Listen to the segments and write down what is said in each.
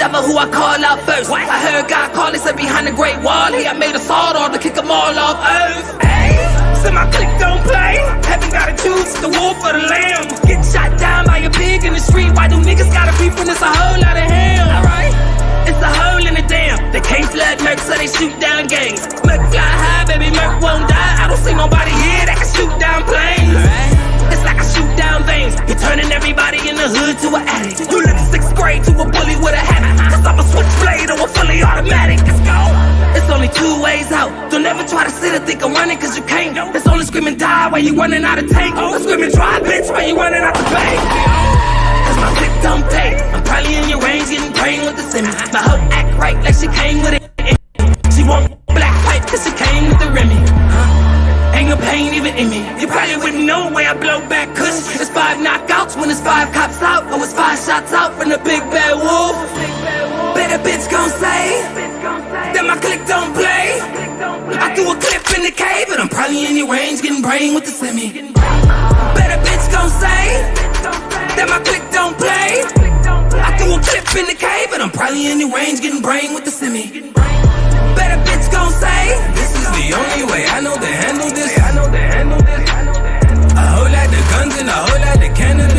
devil who I call out first. What? I heard God call, he said behind the great wall, he had made a sword on to kick them all off earth. Hey, so my clique don't play. Heaven gotta choose the wolf or the lamb. Get shot down by a pig in the street. Why do niggas gotta beef when it's a whole lot of ham? Alright, it's a hole in the dam. They can't flood Merc, so they shoot down gangs. Merc fly high, baby, Merc won't die. I don't see nobody here that can shoot down planes. Alright, it's like I shoot down veins. You're turning everybody in the hood to an addict. You left 6th grade to a bully with a habit. Cause I'm a switchblade or a fully automatic. Let's go. It's only 2 ways out. Don't ever try to sit and think I'm running, cause you can't. It's only screaming die while you running out of tank. Or screaming try bitch while you running out the bank. Cause my click don't pay. I'm probably in your range getting brain with the semi. My hoe act right like she came with it. She want black pipe cause she came with the Remy. Ain't no pain even in me. You probably wouldn't know where I blow back cause it's 5 knockouts when it's 5 cops out. Or it's 5 shots out from the big bad wolf. Better bitch gon' say that my click don't play. I do a clip in the cave, but I'm probably in your range getting brain with the semi. Better bitch gon' say that my click don't play. I do a clip in the cave, but I'm probably in your range getting brain with the semi. Better bitch gon' say this is the only way I know to handle this. A whole lot of guns and a whole lot of cannabis.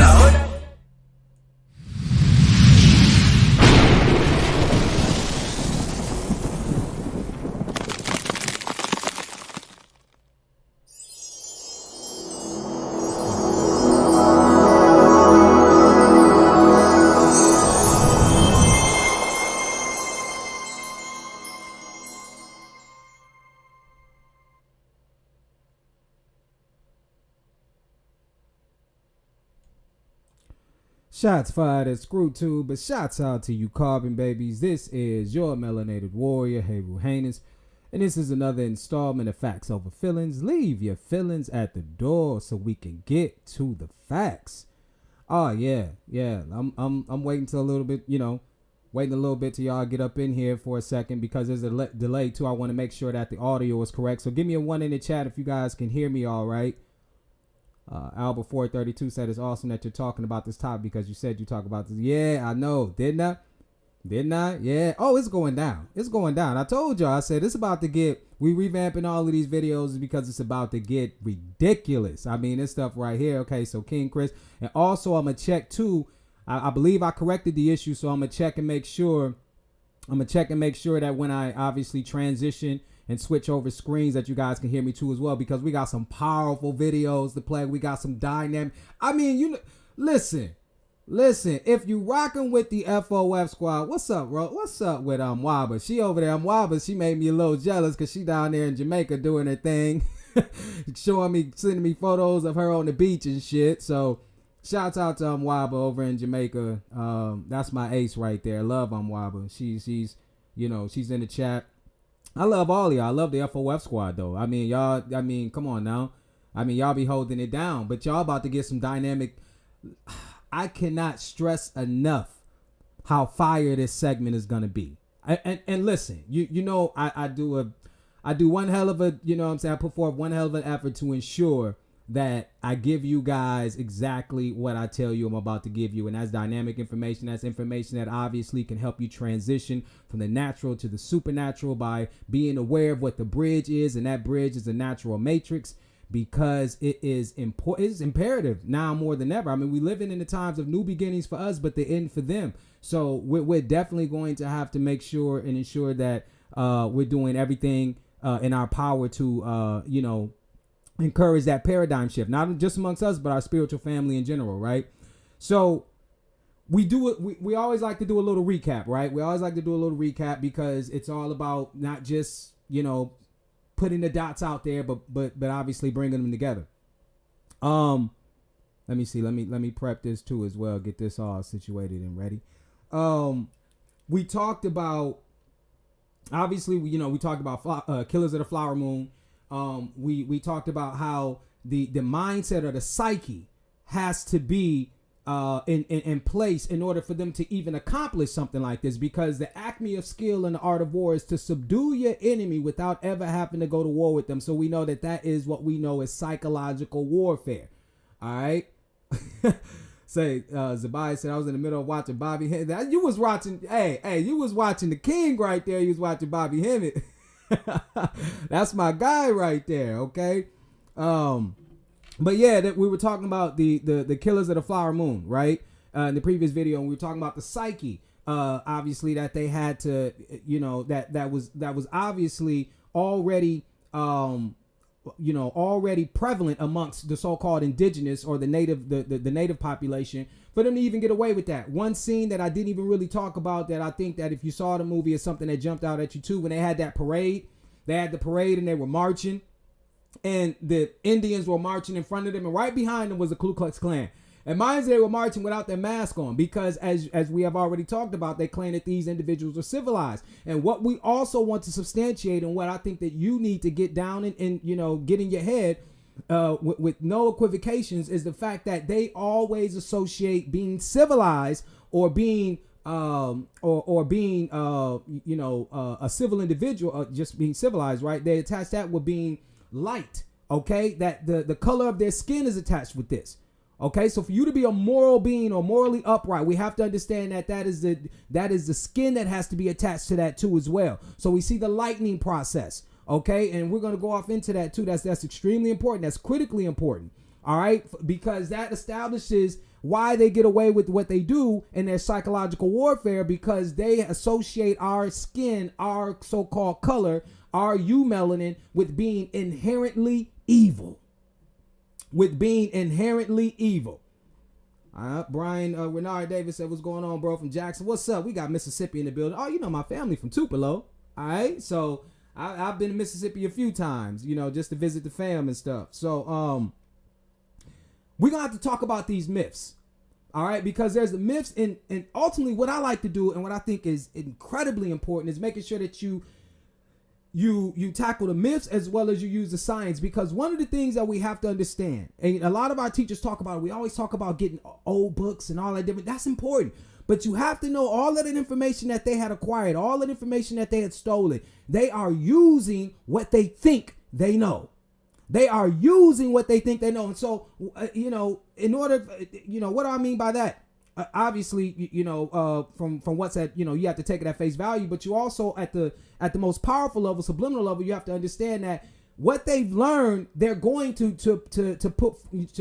Shots fired at ScrewTube, but shots out to you carbon babies. This is your melanated warrior, Heru Heinous, and this is another installment of Facts Over Feelings. Leave your feelings at the door so we can get to the facts. Oh yeah. I'm waiting till a little bit, waiting a little bit till y'all get up in here for a second because there's a delay too. I want to make sure that the audio is correct. So give me a 1 in the chat if you guys can hear me all right. Albert 432 said it's awesome that you're talking about this topic because you said you talk about this. Yeah, I know. Didn't I? Yeah. Oh, it's going down. I told y'all. I said it's about to get, we revamping all of these videos because it's about to get ridiculous. I mean, this stuff right here. Okay, so King Chris. And also I'm going to check too. I believe I corrected the issue. So I'm going to check and make sure that when I obviously transition and switch over screens that you guys can hear me too as well, because we got some powerful videos to play. We got some dynamic. I mean, listen, if you rocking with the FOF squad, what's up, bro? What's up with Waba? She over there, Waba, she made me a little jealous because she down there in Jamaica doing her thing. Sending me photos of her on the beach and shit. So shouts out to Waba over in Jamaica. That's my ace right there. Love Waba. She's she's in the chat. I love all of y'all. I love the FOF squad though. I mean, y'all, come on now. I mean, y'all be holding it down, but y'all about to get some dynamic. I cannot stress enough how fire this segment is going to be. And listen, I do one hell of a, I put forth one hell of an effort to ensure that I give you guys exactly what I tell you I'm about to give you. And that's dynamic information. That's information that obviously can help you transition from the natural to the supernatural by being aware of what the bridge is. And that bridge is a natural matrix because it is important. It's imperative now more than ever. I mean, we living in the times of new beginnings for us, but the end for them. So we're definitely going to have to make sure and ensure that we're doing everything in our power to, encourage that paradigm shift, not just amongst us, but our spiritual family in general, right? So we do it. We always like to do a little recap, right? We always like to do a little recap because it's all about not just, putting the dots out there, but obviously bringing them together. Let me see. Let me prep this too as well. Get this all situated and ready. We talked about, obviously, we talked about Killers of the Flower Moon. We talked about how the mindset or the psyche has to be in place in order for them to even accomplish something like this, because the acme of skill in the art of war is to subdue your enemy without ever having to go to war with them. So we know that is what we know as psychological warfare. All right. Say, Zabai said I was in the middle of watching Bobby Hemmett. You was watching, you was watching the king right there. You was watching Bobby Hemmett. That's my guy right there, okay? But yeah, that we were talking about the killers of the flower moon, right? In the previous video, and we were talking about the psyche. Obviously that they had to, that was obviously already already prevalent amongst the so-called indigenous or the native population for them to even get away with that. One scene that I didn't even really talk about that I think that if you saw the movie is something that jumped out at you too, when they had that parade, and they were marching and the Indians were marching in front of them and right behind them was the Ku Klux Klan. And mind you, they were marching without their mask on because, as we have already talked about, they claim that these individuals are civilized. And what we also want to substantiate, and what I think that you need to get down and get in your head with no equivocations, is the fact that they always associate being civilized or being a civil individual, or just being civilized, right? They attach that with being light. Okay, that the color of their skin is attached with this. Okay, so for you to be a moral being or morally upright, we have to understand that is the skin that has to be attached to that too as well. So we see the lightning process. Okay, and we're going to go off into that too. That's extremely important. That's critically important. All right, because that establishes why they get away with what they do in their psychological warfare, because they associate our skin, our so-called color, our eumelanin, with being inherently evil. Brian Renard Davis said, what's going on, bro, from Jackson? What's up? We got Mississippi in the building. Oh, my family from Tupelo. All right, so I've been to Mississippi a few times, just to visit the fam and stuff. So we're gonna have to talk about these myths, all right, because there's the myths, and ultimately what I like to do and what I think is incredibly important is making sure that you tackle the myths as well as you use the science, because one of the things that we have to understand, and a lot of our teachers talk about it, we always talk about getting old books and all that different, that's important, but you have to know all of the information that they had acquired, all of the information that they had stolen. They are using what they think they know. And so, in order, what do I mean by that? Obviously, from what's at, you have to take it at face value, but you also at the most powerful level, subliminal level, you have to understand that what they've learned, they're going to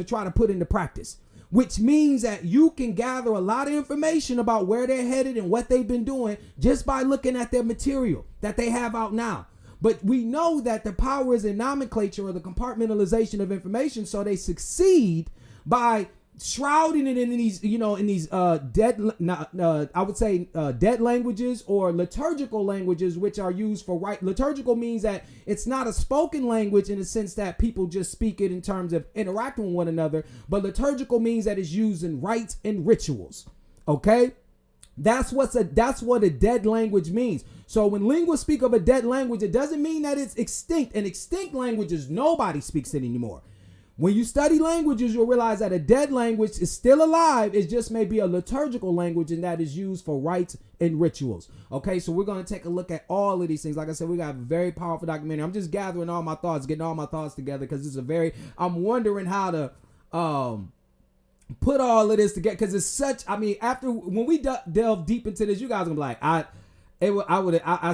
try to put into practice, which means that you can gather a lot of information about where they're headed and what they've been doing just by looking at their material that they have out now. But we know that the power is in nomenclature, or the compartmentalization of information. So they succeed by shrouding it in these, dead languages or liturgical languages, which are used for right. Liturgical means that it's not a spoken language in the sense that people just speak it in terms of interacting with one another, but liturgical means that it's used in rites and rituals. Okay, that's what a dead language means. So when linguists speak of a dead language, it doesn't mean that it's extinct. And extinct languages, nobody speaks it anymore. When you study languages, you'll realize that a dead language is still alive. It just may be a liturgical language, and that is used for rites and rituals. Okay, so we're going to take a look at all of these things. Like I said, we got a very powerful documentary. I'm just gathering all my thoughts, getting all my thoughts together, because I'm wondering how to put all of this together, because it's such, when we delve deep into this, you guys are going to be like, I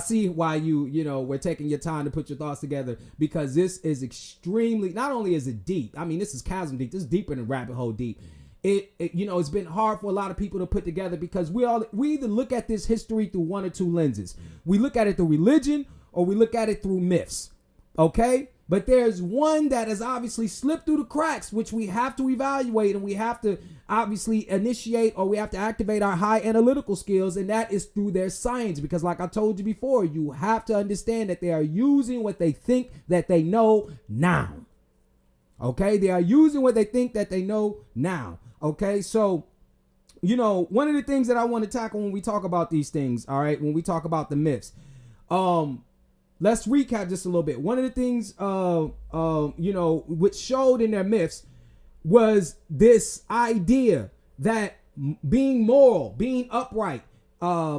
see why we're taking your time to put your thoughts together, because this is extremely, not only is it deep, this is chasm deep, this is deeper than rabbit hole deep. It's been hard for a lot of people to put together, because we either look at this history through one or two lenses. We look at it through religion, or we look at it through myths. Okay? But there's one that has obviously slipped through the cracks, which we have to evaluate, and we have to obviously initiate, or we have to activate our high analytical skills, and that is through their science. Because like I told you before, you have to understand that they are using what they think that they know now. Okay? They are using what they think that they know now. Okay? So, one of the things that I want to tackle when we talk about these things, all right, when we talk about the myths, let's recap just a little bit. One of the things, which showed in their myths was this idea that being moral, being upright,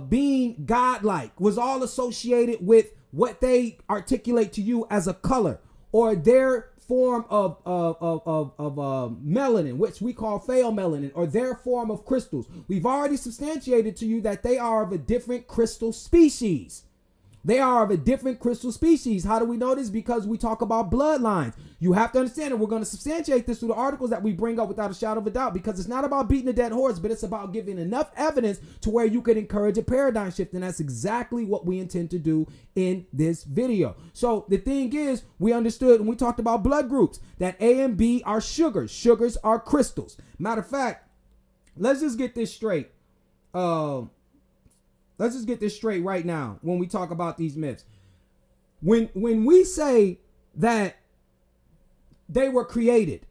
being godlike was all associated with what they articulate to you as a color, or their form of melanin, which we call pheomelanin, or their form of crystals. We've already substantiated to you that they are of a different crystal species. They are of a different crystal species. How do we know this? Because we talk about bloodlines. You have to understand, and we're going to substantiate this through the articles that we bring up without a shadow of a doubt, because it's not about beating a dead horse, but it's about giving enough evidence to where you could encourage a paradigm shift. And that's exactly what we intend to do in this video. So the thing is, we understood when we talked about blood groups that A and B are sugars. Sugars are crystals. Matter of fact, let's just get this straight. Let's just get this straight right now when we talk about these myths. When we say that they were created,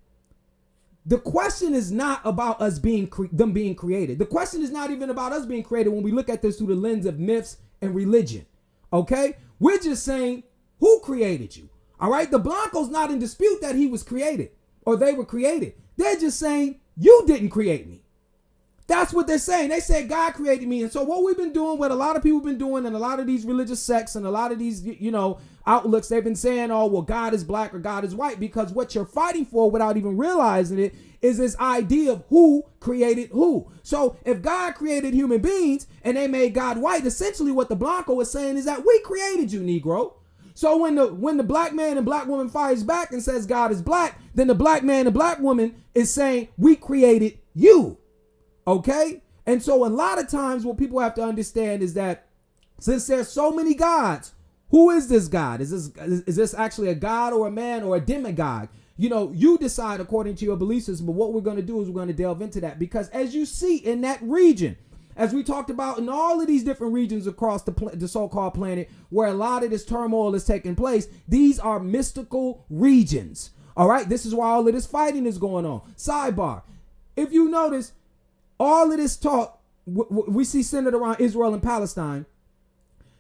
the question is not about us being them being created. The question is not even about us being created when we look at this through the lens of myths and religion. Okay? We're just saying, who created you? All right? The Blanco's not in dispute that he was created or they were created. They're just saying, you didn't create me. That's what they're saying. They said God created me. And so what we've been doing, what a lot of people have been doing, and a lot of these religious sects and a lot of these, outlooks, they've been saying, oh, well, God is black or God is white, because what you're fighting for without even realizing it is this idea of who created who. So if God created human beings and they made God white, essentially what the Blanco is saying is that we created you, Negro. So when the black man and black woman fires back and says God is black, then the black man and black woman is saying we created you. Okay? And so a lot of times what people have to understand is that since there's so many gods, who is this God? Is this actually a god or a man or a demigod? You decide according to your belief system, but what we're going to do is we're going to delve into that, because as you see in that region, as we talked about in all of these different regions across the so-called planet where a lot of this turmoil is taking place, these are mystical regions. All right? This is why all of this fighting is going on. Sidebar. If you notice, all of this talk we see centered around Israel and Palestine.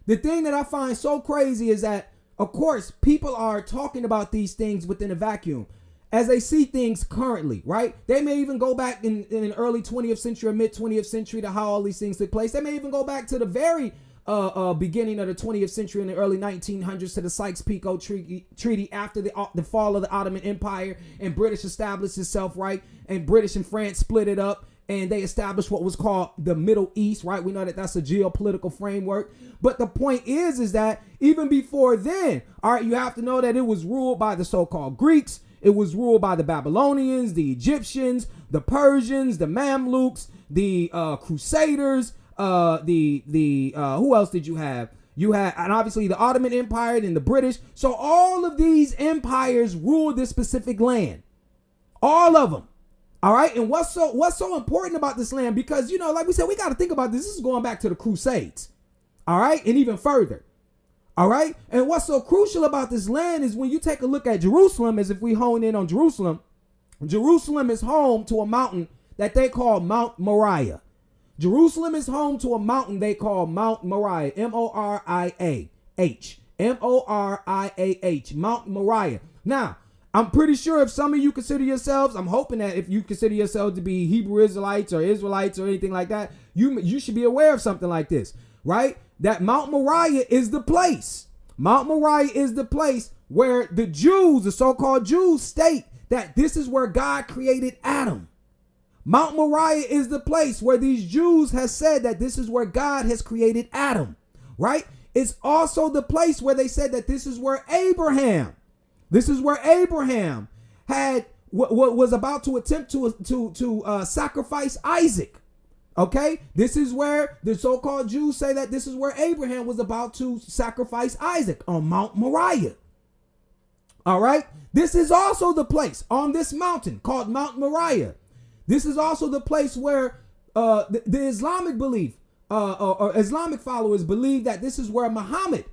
The thing that I find so crazy is that, of course, people are talking about these things within a vacuum as they see things currently, right? They may even go back in the early 20th century or mid 20th century to how all these things took place. They may even go back to the very beginning of the 20th century in the early 1900s to the Sykes-Picot Treaty after the fall of the Ottoman Empire, and British established itself, right? And British and France split it up, and they established what was called the Middle East, right? We know that that's a geopolitical framework. But the point is that even before then, all right, you have to know that it was ruled by the so-called Greeks. It was ruled by the Babylonians, the Egyptians, the Persians, the Mamluks, the Crusaders, who else did you have? You had, and obviously the Ottoman Empire and the British. So all of these empires ruled this specific land. All of them. All right. And what's so important about this land? Because, like we said, we got to think about this. This is going back to the Crusades. All right. And even further. All right. And what's so crucial about this land is when you take a look at Jerusalem, as if we hone in on Jerusalem, Jerusalem is home to a mountain that they call Mount Moriah. Jerusalem is home to a mountain they call Mount Moriah. M-O-R-I-A-H. M-O-R-I-A-H. Mount Moriah. Now, I'm pretty sure if some of you consider yourselves, I'm hoping that if you consider yourselves to be Hebrew Israelites or anything like that, you should be aware of something like this, right? That Mount Moriah is the place. Mount Moriah is the place where the Jews, the so-called Jews, state that this is where God created Adam. Mount Moriah is the place where these Jews have said that this is where God has created Adam, right? It's also the place where they said that this is where Abraham had was about to attempt to sacrifice Isaac. Okay, this is where the so-called Jews say that this is where Abraham was about to sacrifice Isaac, on Mount Moriah. All right, this is also the place on this mountain called Mount Moriah. This is also the place where the Islamic belief or Islamic followers believe that this is where Muhammad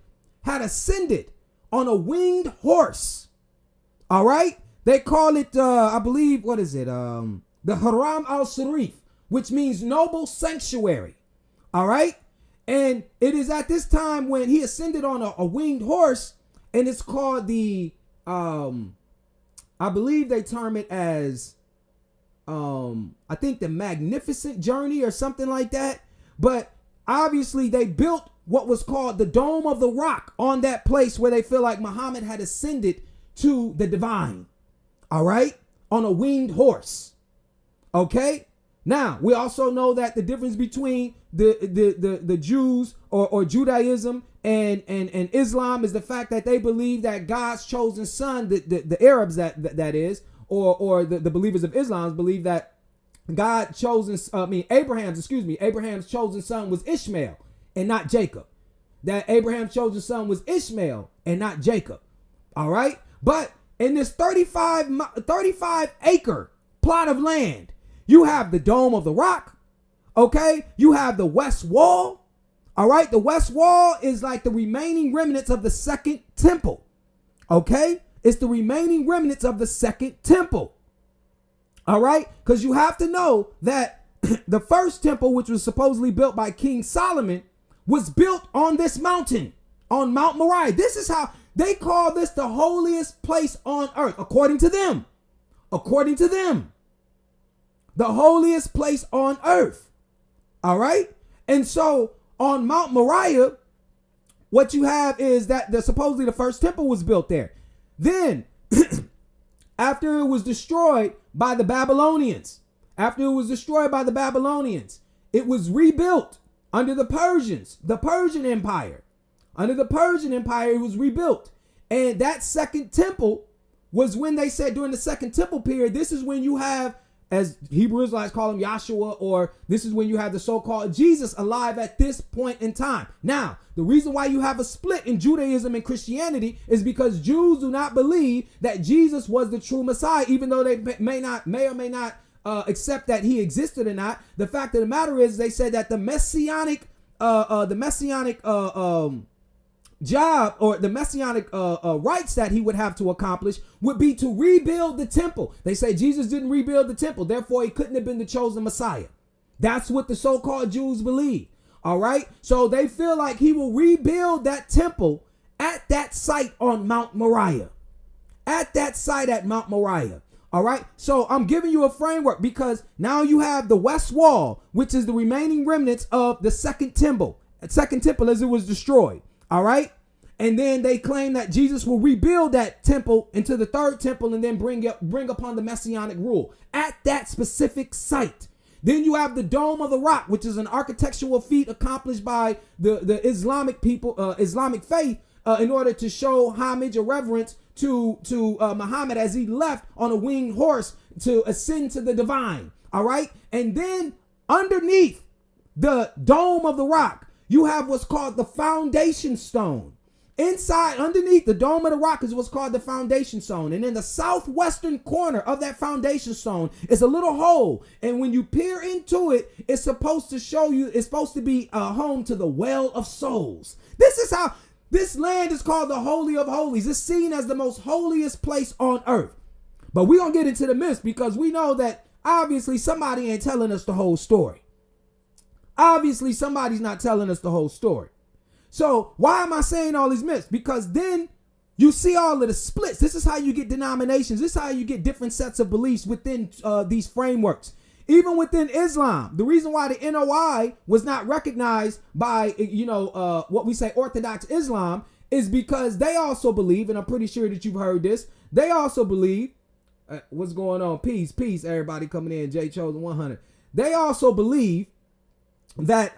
had ascended on a winged horse. All right. They call it, I believe, what is it? The Haram al-Sharif, which means noble sanctuary. All right. And it is at this time when he ascended on a winged horse, and it's called the, I believe they term it as, I think the Magnificent Journey or something like that. But obviously they built what was called the Dome of the Rock on that place where they feel like Muhammad had ascended to the divine. All right. On a winged horse. Okay. Now, we also know that the difference between the Jews or Judaism and Islam is the fact that they believe that God's chosen son, the Arabs that is, or the believers of Islam believe that Abraham's chosen son was Ishmael and not Jacob. That Abraham's chosen son was Ishmael and not Jacob. All right. But in this 35 acre plot of land, you have the Dome of the Rock. Okay. You have the West Wall. All right. The West Wall is like the remaining remnants of the second temple. Okay. It's the remaining remnants of the second temple. All right. Because you have to know that the first temple, which was supposedly built by King Solomon, was built on this mountain, on Mount Moriah. This is how they call this the holiest place on earth, according to them. According to them. The holiest place on earth. All right. And so on Mount Moriah, what you have is that supposedly the first temple was built there. Then after it was destroyed by the Babylonians, it was rebuilt under the Persians, the Persian Empire. Under the Persian Empire, it was rebuilt. And that second temple was when they said during the second temple period, this is when you have, as Hebrew Israelites call him, Yahshua, or this is when you have the so-called Jesus alive at this point in time. Now, the reason why you have a split in Judaism and Christianity is because Jews do not believe that Jesus was the true Messiah, even though they may or may not accept that he existed or not. The fact of the matter is they said that the messianic job or the messianic rights that he would have to accomplish would be to rebuild the temple. They say Jesus didn't rebuild the temple, therefore he couldn't have been the chosen Messiah. That's what the so-called Jews believe. All right. So they feel like he will rebuild that temple at that site on Mount Moriah. At that site at Mount Moriah. All right. So I'm giving you a framework because now you have the West Wall, which is the remaining remnants of the second temple as it was destroyed. All right. And then they claim that Jesus will rebuild that temple into the third temple and then bring upon the messianic rule at that specific site. Then you have the Dome of the Rock, which is an architectural feat accomplished by the Islamic people, Islamic faith, in order to show homage or reverence to Muhammad as he left on a winged horse to ascend to the divine. All right. And then underneath the Dome of the Rock, you have what's called the foundation stone. Inside, underneath the Dome of the Rock is what's called the foundation stone. And in the southwestern corner of that foundation stone is a little hole. And when you peer into it, it's supposed to show you, it's supposed to be a home to the well of souls. This is how this land is called the Holy of Holies. It's seen as the most holiest place on earth. But we're going to get into the myths because we know that obviously somebody ain't telling us the whole story. Obviously somebody's not telling us the whole story. So why am I saying all these myths? Because then you see all of the splits. This is how you get denominations. This is how you get different sets of beliefs within these frameworks. Even within Islam, the reason why the NOI was not recognized by, what we say Orthodox Islam is because they also believe, and I'm pretty sure that you've heard this, they also believe, what's going on? Peace, everybody coming in, J Chosen 100. They also believe that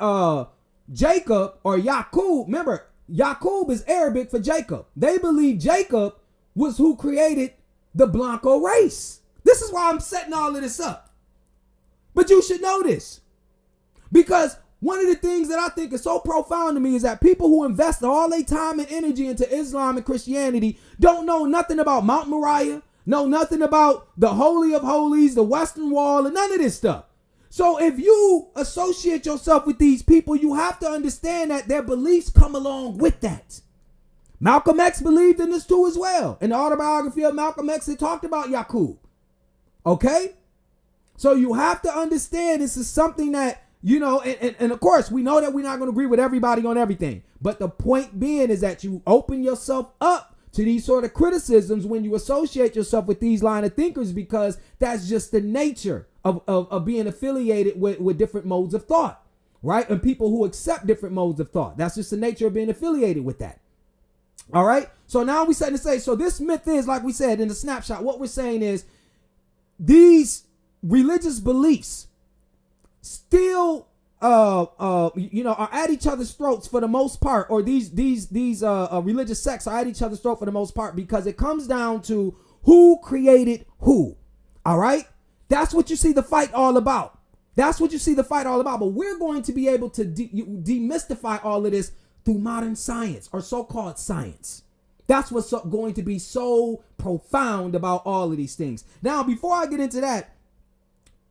Jacob or Yacub, remember, Yacub is Arabic for Jacob. They believe Jacob was who created the Blanco race. This is why I'm setting all of this up. But you should know this. Because one of the things that I think is so profound to me is that people who invest all their time and energy into Islam and Christianity don't know nothing about Mount Moriah, know nothing about the Holy of Holies, the Western Wall, and none of this stuff. So if you associate yourself with these people, you have to understand that their beliefs come along with that. Malcolm X believed in this too as well. In the autobiography of Malcolm X, it talked about Yacub. Okay? So you have to understand this is something that, and of course, we know that we're not going to agree with everybody on everything. But the point being is that you open yourself up to these sort of criticisms when you associate yourself with these line of thinkers, because that's just the nature of being affiliated with different modes of thought, right? And people who accept different modes of thought. That's just the nature of being affiliated with that. All right. So now we set to say, so this myth is, like we said in the snapshot, what we're saying is these religious beliefs still are at each other's throats for the most part, or these religious sects are at each other's throat for the most part, because it comes down to who created who. All right, that's what you see the fight all about. That's what you see the fight all about. But we're going to be able to demystify all of this through modern science, or so-called science. That's what's going to be so profound about all of these things. Now, before I get into that,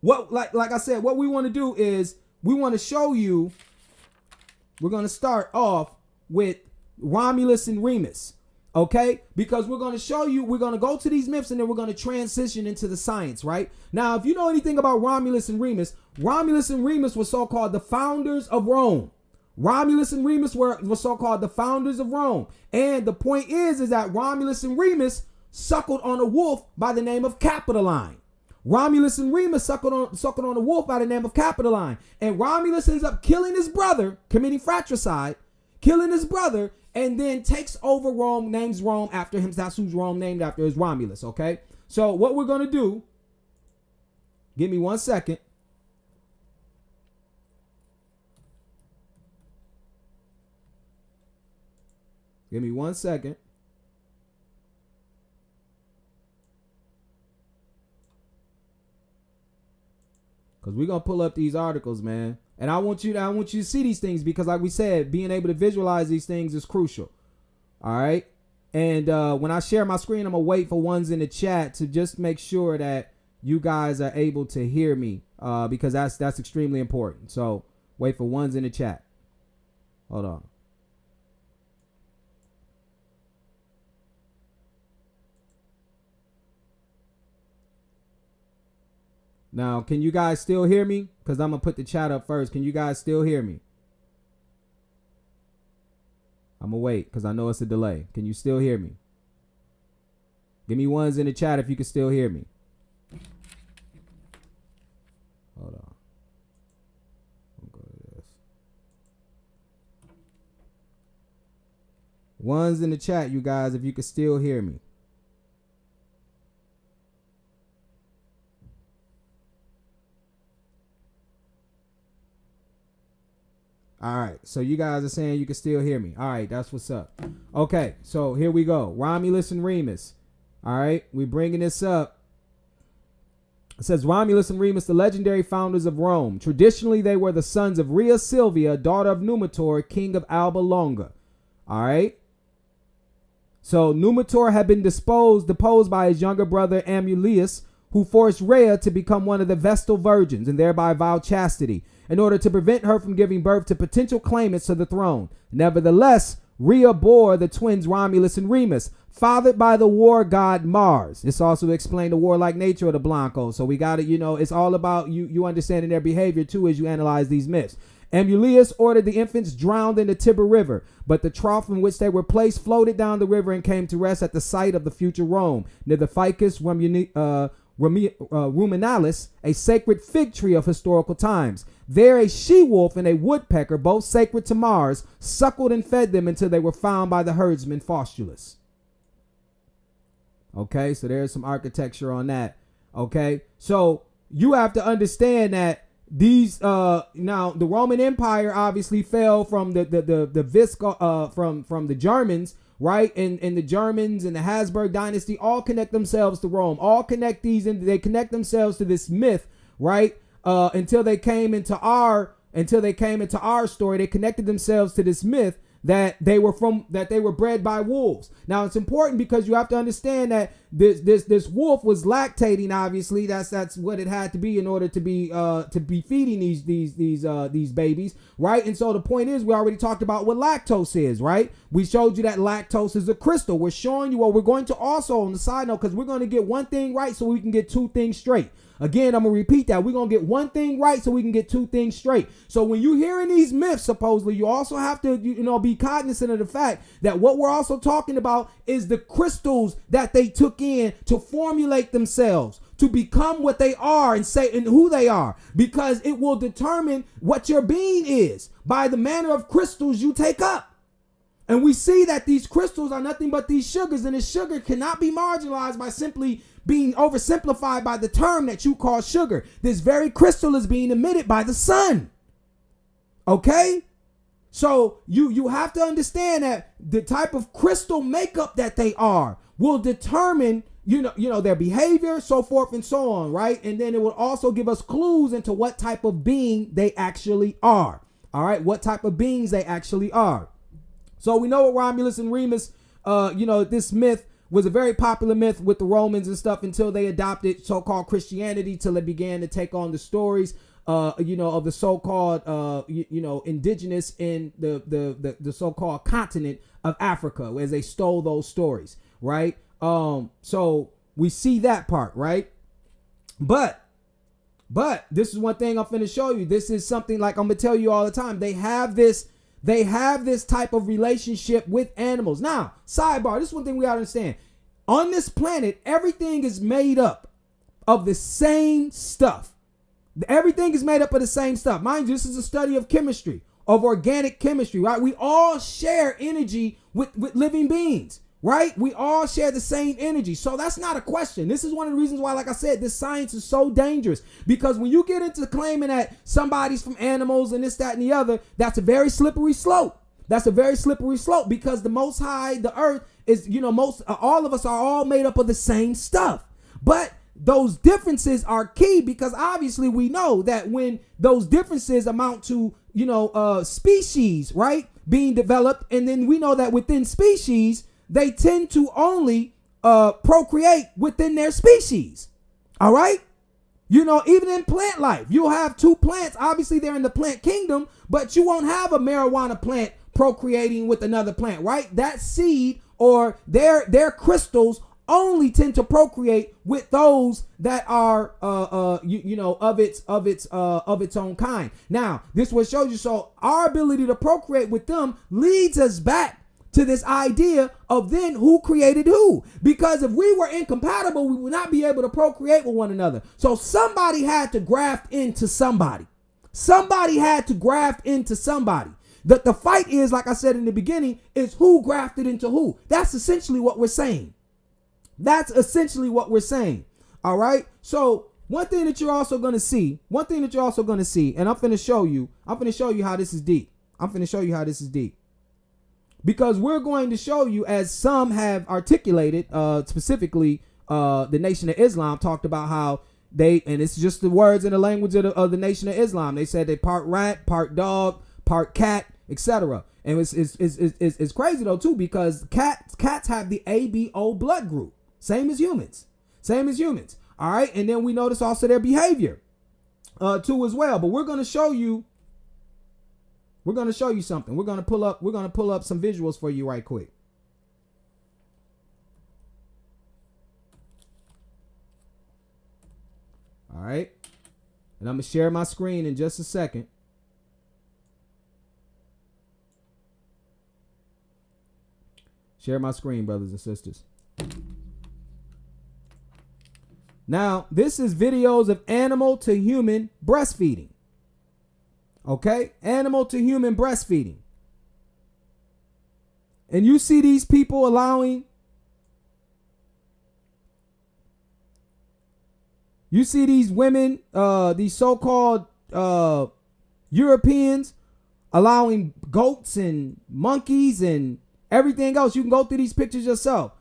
what like I said, what we want to do is we want to show you. We're going to start off with Romulus and Remus, okay? Because we're going to show you, we're going to go to these myths and then we're going to transition into the science, right? Now, if you know anything about Romulus and Remus were so-called the founders of Rome. Romulus and Remus were so-called the founders of Rome. And the point is that Romulus and Remus suckled on a wolf by the name of Capitoline. Romulus and Remus suckled on a wolf by the name of Capitoline. And Romulus ends up killing his brother, committing fratricide, killing his brother, and then takes over Rome, names Rome after him. That's who's Rome named after, is Romulus, okay? So what we're going to do, give me 1 second. Give me 1 second. Because we're going to pull up these articles, man. And I want you to see these things because, like we said, being able to visualize these things is crucial. All right. And when I share my screen, I'm going to wait for ones in the chat to just make sure that you guys are able to hear me because that's extremely important. So wait for ones in the chat. Hold on. Now, can you guys still hear me? Because I'm going to put the chat up first. Can you guys still hear me? I'm going to wait because I know it's a delay. Can you still hear me? Give me ones in the chat if you can still hear me. Hold on. I'll go to this. Ones in the chat, you guys, if you can still hear me. All right, so you guys are saying you can still hear me. All right, that's what's up. Okay, so here we go. Romulus and Remus. All right, we're bringing this up. It says Romulus and Remus, the legendary founders of Rome. Traditionally, they were the sons of Rhea Silvia, daughter of Numitor, king of Alba Longa. All right. So Numitor had been deposed by his younger brother Amulius, who forced Rhea to become one of the Vestal virgins and thereby vow chastity, in order to prevent her from giving birth to potential claimants to the throne. Nevertheless, Rhea bore the twins Romulus and Remus, fathered by the war god Mars. This also explains the warlike nature of the Blancos. So we got to, it's all about you understanding their behavior too as you analyze these myths. Amulius ordered the infants drowned in the Tiber River, but the trough in which they were placed floated down the river and came to rest at the site of the future Rome, near the Ficus Ruminalis, a sacred fig tree of historical times. There a she-wolf and a woodpecker, both sacred to Mars, suckled and fed them until they were found by the herdsman Faustulus. Okay, so there's some architecture on that. Okay, so you have to understand that these now the Roman Empire obviously fell from the from the Germans, right? And the Germans and the Habsburg dynasty all connect themselves to Rome. All connect these, and they connect themselves to this myth, right? Until they came into our story, they connected themselves to this myth that they were bred by wolves. Now it's important because you have to understand that this wolf was lactating. Obviously, that's what it had to be in order to be feeding these babies, right? And so the point is, we already talked about what lactose is, right? We showed you that lactose is a crystal. We're showing you what we're going to also on the side note, because we're going to get one thing right so we can get two things straight. Again, I'm going to repeat that. We're going to get one thing right so we can get two things straight. So when you're hearing these myths, supposedly, you also have to, be cognizant of the fact that what we're also talking about is the crystals that they took in to formulate themselves, to become what they are and who they are, because it will determine what your being is by the manner of crystals you take up. And we see that these crystals are nothing but these sugars, and this sugar cannot be marginalized by simply being oversimplified by the term that you call sugar. This very crystal is being emitted by the sun. Okay? So you have to understand that the type of crystal makeup that they are will determine, you know, their behavior, so forth and so on, right? And then it will also give us clues into what type of being they actually are. All right, what type of beings they actually are. So we know what Romulus and Remus, this myth was a very popular myth with the Romans and stuff until they adopted so-called Christianity, till they began to take on the stories, of the so-called, indigenous in the so-called continent of Africa, as they stole those stories, right? So we see that part, right? But this is one thing I'm finna show you. This is something like I'm gonna tell you all the time. They have this type of relationship with animals. Now, sidebar, this is one thing we gotta understand. On this planet, everything is made up of the same stuff. Everything is made up of the same stuff. Mind you, this is a study of chemistry, of organic chemistry, right? We all share energy with living beings, right? We all share the same energy. So that's not a question. This is one of the reasons why, like I said, this science is so dangerous, because when you get into claiming that somebody's from animals and this, that, and the other, that's a very slippery slope. That's a very slippery slope, because the Most High, the earth is, all of us are all made up of the same stuff. But those differences are key, because obviously we know that when those differences amount to, species, right, being developed, and then we know that within species, they tend to only procreate within their species. All right. Even in plant life, you'll have two plants. Obviously, they're in the plant kingdom, but you won't have a marijuana plant procreating with another plant, right? That seed or their crystals only tend to procreate with those that are of its own kind. Now, this what shows you. So our ability to procreate with them leads us back to this idea of then who created who. Because if we were incompatible, we would not be able to procreate with one another. So somebody had to graft into somebody. Somebody had to graft into somebody. The fight is, like I said in the beginning, is who grafted into who. That's essentially what we're saying. That's essentially what we're saying. All right. So one thing that you're also going to see, and I'm going to show you how this is deep. Because we're going to show you, as some have articulated, specifically the Nation of Islam talked about how they, and it's just the words in the language of the Nation of Islam. They said they part rat, part dog, part cat, etc. And it's crazy though too, because cats have the ABO blood group, same as humans. All right, and then we notice also their behavior too as well. But we're going to show you something. We're going to pull up some visuals for you right quick. All right. And I'm going to share my screen in just a second. Share my screen, brothers and sisters. Now, this is videos of animal to human breastfeeding. Okay, animal to human breastfeeding. And you see these people allowing, you see these women, these so-called Europeans allowing goats and monkeys and everything else. You can go through these pictures yourself.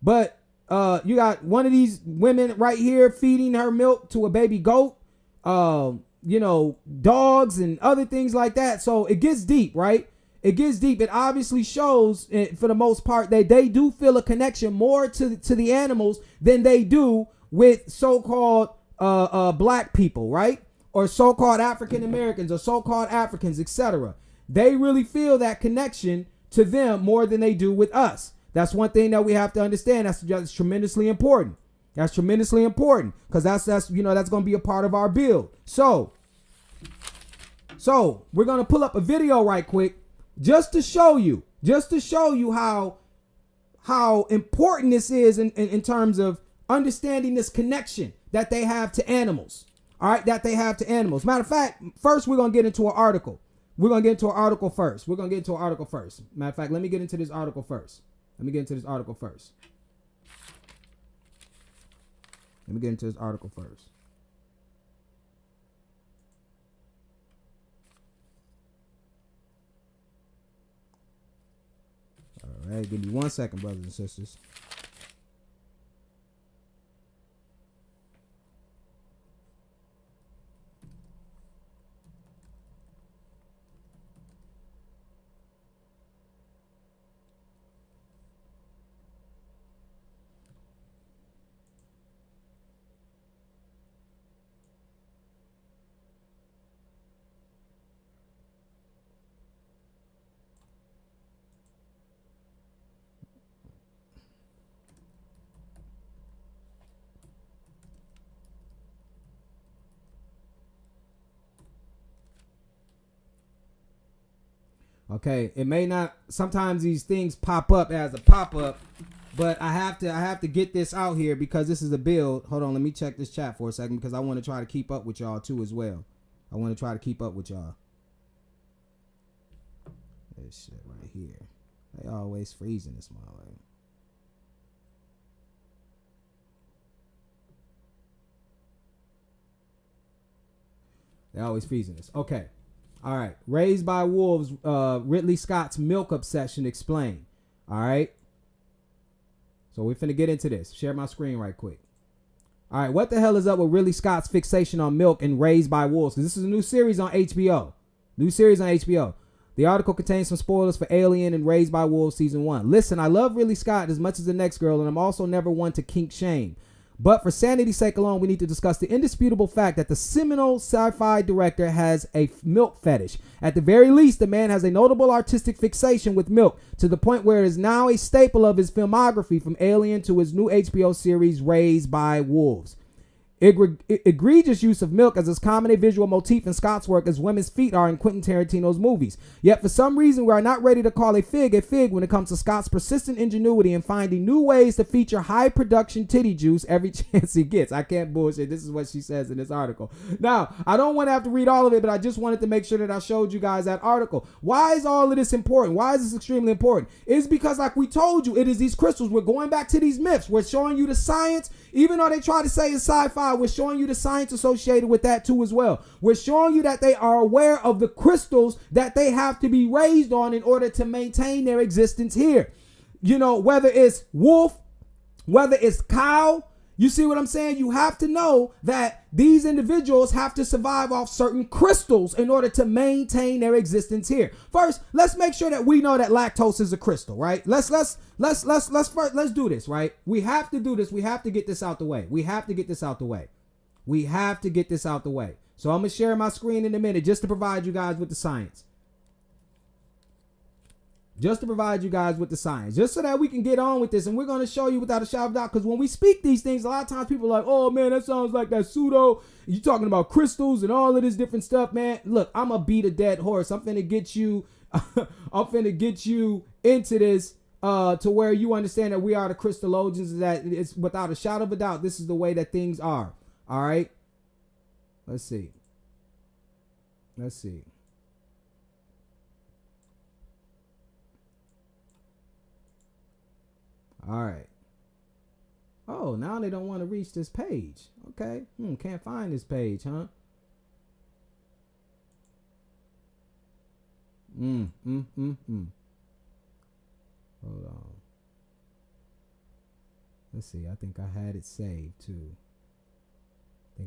But you got one of these women right here feeding her milk to a baby goat. Dogs and other things like that. So it gets deep, right? It gets deep. It obviously shows, for the most part, that they do feel a connection more to the animals than they do with so-called black people, right? Or so-called African Americans or so-called Africans, etc. They really feel that connection to them more than they do with us. That's one thing that we have to understand. That's tremendously important. That's tremendously important, because that's going to be a part of our build. So we're going to pull up a video right quick just to show you how important this is in terms of understanding this connection that they have to animals. All right, that they have to animals. Matter of fact, first we're going to get into an article. we're going to get into an article first. Matter of fact, let me get into this article first. All right, give me 1 second, brothers and sisters. Okay, it may not, sometimes these things pop up as a pop-up, but I have to get this out here because this is a build. Hold on, let me check this chat for a second because I want to try to keep up with y'all too as well. This shit right here. They always freezing this motherfucker. They always freezing this. Okay. All right. Raised by Wolves, Ridley Scott's milk obsession explained. All right. So we're finna get into this. Share my screen right quick. All right. What the hell is up with Ridley Scott's fixation on milk and Raised by Wolves? Because this is a new series on HBO. The article contains some spoilers for Alien and Raised by Wolves Season 1. Listen, I love Ridley Scott as much as the next girl, and I'm also never one to kink shame. But for sanity's sake alone, we need to discuss the indisputable fact that the seminal sci-fi director has a milk fetish. At the very least, the man has a notable artistic fixation with milk, to the point where it is now a staple of his filmography, from Alien to his new HBO series Raised by Wolves. Egregious use of milk as as common a visual motif in Scott's work as women's feet are in Quentin Tarantino's movies. Yet for some reason we are not ready to call a fig when it comes to Scott's persistent ingenuity in finding new ways to feature high production titty juice every chance he gets. I can't bullshit. This is what she says in this article. Now, I don't want to have to read all of it, but I just wanted to make sure that I showed you guys that article. Why is all of this important? Why is this extremely important? It's because, like we told you, it is these crystals. We're going back to these myths. We're showing you the science. Even though they try to say it's sci-fi, we're showing you the science associated with that too as well. We're showing you that they are aware of the crystals that they have to be raised on in order to maintain their existence here. You know, whether it's wolf, whether it's cow, you see what I'm saying? You have to know that these individuals have to survive off certain crystals in order to maintain their existence here. First, let's make sure that we know that lactose is a crystal, right? Let's do this, right? We have to do this. We have to get this out the way. So I'm going to share my screen in a minute just to provide you guys with the science. Just so that we can get on with this. And we're going to show you without a shadow of doubt. Because when we speak these things, a lot of times people are like, oh, man, that sounds like that pseudo. You're talking about crystals and all of this different stuff, man. Look, I'm going to beat a dead horse. I'm finna get you into this to where you understand that we are the crystallogians. That it's without a shadow of a doubt, this is the way that things are. All right. Let's see. All right. Oh, now they don't want to reach this page. Okay. Can't find this page, huh? Hold on. Let's see. I think I had it saved too. They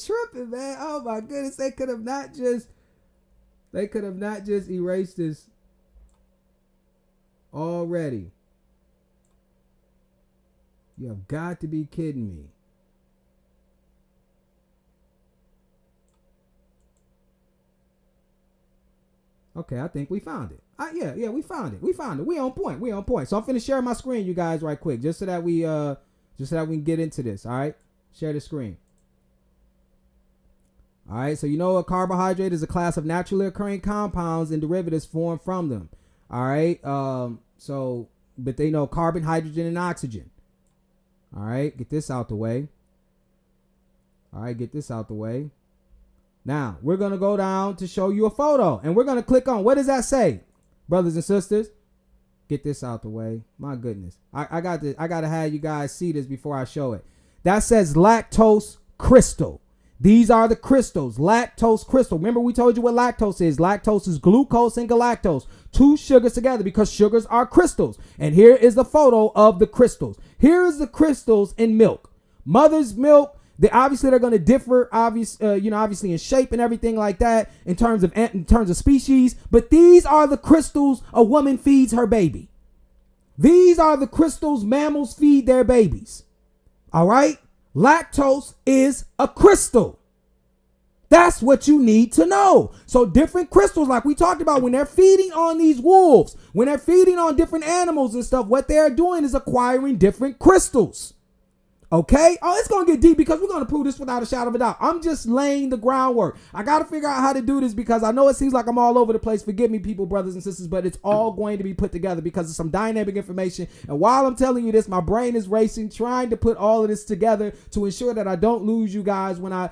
tripping, man. Oh my goodness. They could have not just erased this already. You have got to be kidding me. Okay, I think we found it. Yeah, we found it. We on point. So I'm finna share my screen, you guys, right quick, just so that we can get into this. All right, share the screen. All right, so you know a carbohydrate is a class of naturally occurring compounds and derivatives formed from them. All right, but they know carbon, hydrogen, and oxygen. All right, get this out the way. All right, get this out the way. Now, we're going to go down to show you a photo. And we're going to click on, what does that say? Brothers and sisters, get this out the way. My goodness. I got to have you guys see this before I show it. That says lactose crystal. These are the crystals, lactose crystal. Remember we told you what lactose is. Lactose is glucose and galactose, two sugars together because sugars are crystals. And here is the photo of the crystals. Here is the crystals in milk. Mother's milk. They're going to differ, obviously in shape and everything like that in terms of species. But these are the crystals a woman feeds her baby. These are the crystals mammals feed their babies. All right. Lactose is a crystal. That's what you need to know. So different crystals, like we talked about, when they're feeding on these wolves, when they're feeding on different animals and stuff, what they're doing is acquiring different crystals. Okay. Oh, it's going to get deep because we're going to prove this without a shadow of a doubt. I'm just laying the groundwork. I got to figure out how to do this because I know it seems like I'm all over the place. Forgive me, people, brothers and sisters, but it's all going to be put together because of some dynamic information. And while I'm telling you this, my brain is racing, trying to put all of this together to ensure that I don't lose you guys when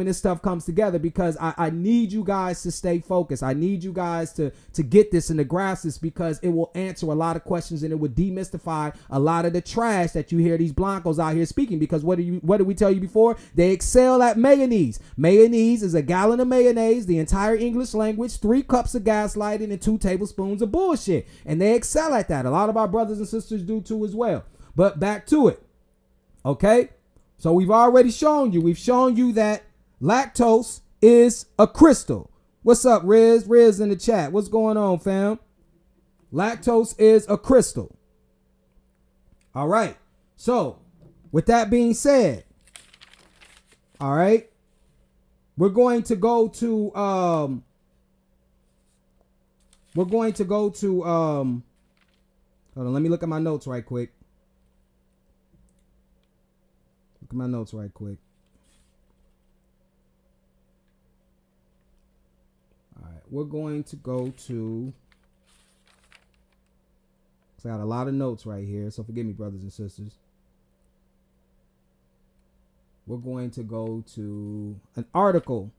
this stuff comes together, because I need you guys to stay focused. I need you guys to get this and to grasp this, because it will answer a lot of questions and it will demystify a lot of the trash that you hear these blancos out here speaking. Because what did we tell you before? They excel at mayonnaise. Mayonnaise is a gallon of mayonnaise, the entire English language, 3 cups of gaslighting, and 2 tablespoons of bullshit. And they excel at that. A lot of our brothers and sisters do too as well. But back to it. Okay? So we've already shown you. We've shown you that lactose is a crystal. What's up, Riz? Riz in the chat. What's going on, fam? Lactose is a crystal. All right. So with that being said, all right, we're going to go to hold on, let me look at my notes right quick. All right, we're going to go to, I got a lot of notes right here, so forgive me, brothers and sisters. We're going to go to an article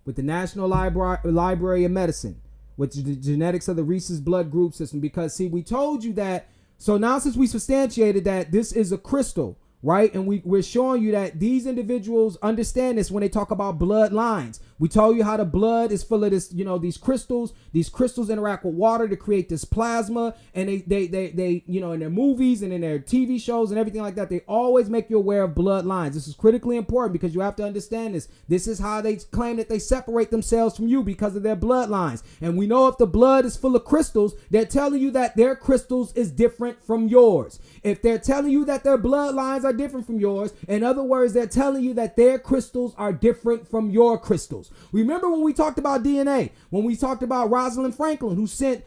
with the National Library of Medicine, with the genetics of the Rhesus blood group system. Because, see, we told you that. So now, since we substantiated that this is a crystal, right? And we're showing you that these individuals understand this when they talk about bloodlines. We told you how the blood is full of this, these crystals. These crystals interact with water to create this plasma. And they in their movies and in their TV shows and everything like that, they always make you aware of bloodlines. This is critically important because you have to understand this. This is how they claim that they separate themselves from you, because of their bloodlines. And we know if the blood is full of crystals, they're telling you that their crystals is different from yours. If they're telling you that their bloodlines are different from yours, in other words, they're telling you that their crystals are different from your crystals. Remember when we talked about DNA, when we talked about Rosalind Franklin, who sent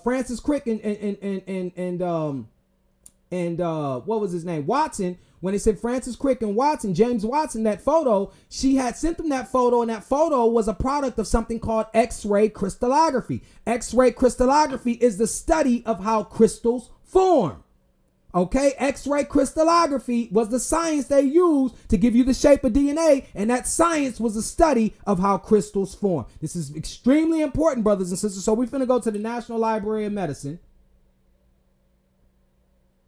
Francis Crick and what was his name, Watson. When they said Francis Crick and Watson, James Watson, that photo, she had sent them that photo, and that photo was a product of something called X-ray crystallography. X-ray crystallography is the study of how crystals form. Okay, X-ray crystallography was the science they used to give you the shape of DNA, and that science was a study of how crystals form. This is extremely important, brothers and sisters. So we're finna go to the National Library of Medicine.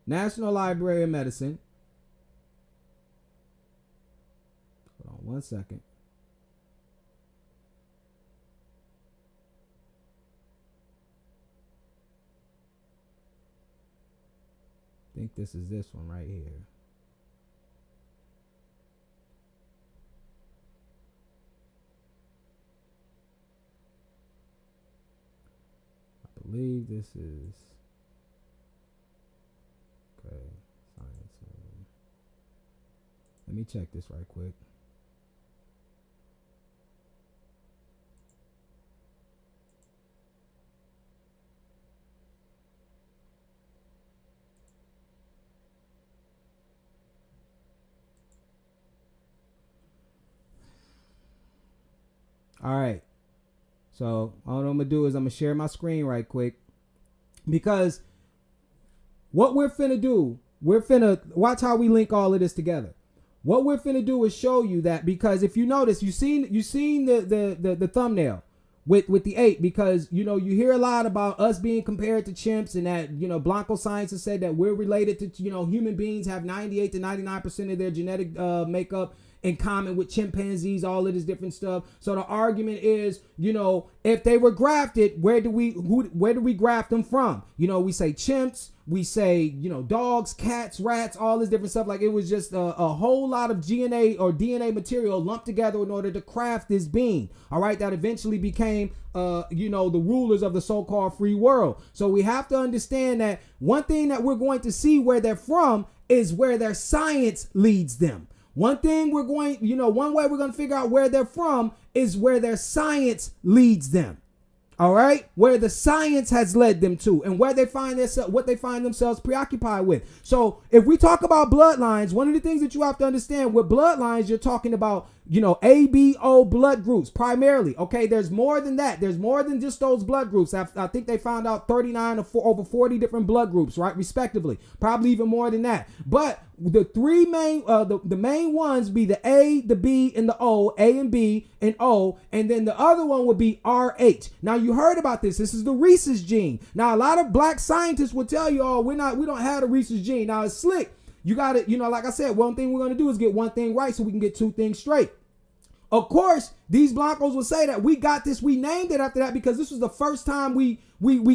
National Library of Medicine. Hold on one second. I think this is this one right here. I believe this is okay. Science. Let me check this right quick. All right. So all I'm going to do is I'm going to share my screen right quick, because what we're finna do, we're finna watch how we link all of this together. what we're finna do is show you that, because if you notice, you seen the thumbnail with the ape, because you hear a lot about us being compared to chimps, and that Blanco science has said that we're related to human beings have 98 to 99% of their genetic makeup in common with chimpanzees, all of this different stuff. So the argument is, if they were grafted, where do we graft them from? We say chimps, we say, dogs, cats, rats, all this different stuff. Like, it was just a whole lot of DNA or DNA material lumped together in order to craft this being. All right. That eventually became, the rulers of the so-called free world. So we have to understand that one thing that we're going to see where they're from is where their science leads them. One thing one way we're going to figure out where they're from is where their science leads them. All right, where the science has led them to, and where they find what they find themselves preoccupied with. So if we talk about bloodlines, one of the things that you have to understand with bloodlines, you're talking about, A, B, O blood groups primarily. Okay, there's more than that. There's more than just those blood groups. I think they found out 39 or over 40 different blood groups, right, respectively. Probably even more than that. But the three main, the main ones be the A, the B, and the O, A and B and O, and then the other one would be RH. Now you heard about this. This is the Rhesus gene. Now a lot of black scientists will tell you, oh, we don't have the Rhesus gene. Now it's slick. You got to, like I said, one thing we're going to do is get one thing right so we can get two things straight. Of course, these Blancos will say that we got this, we named it after that because this was the first time we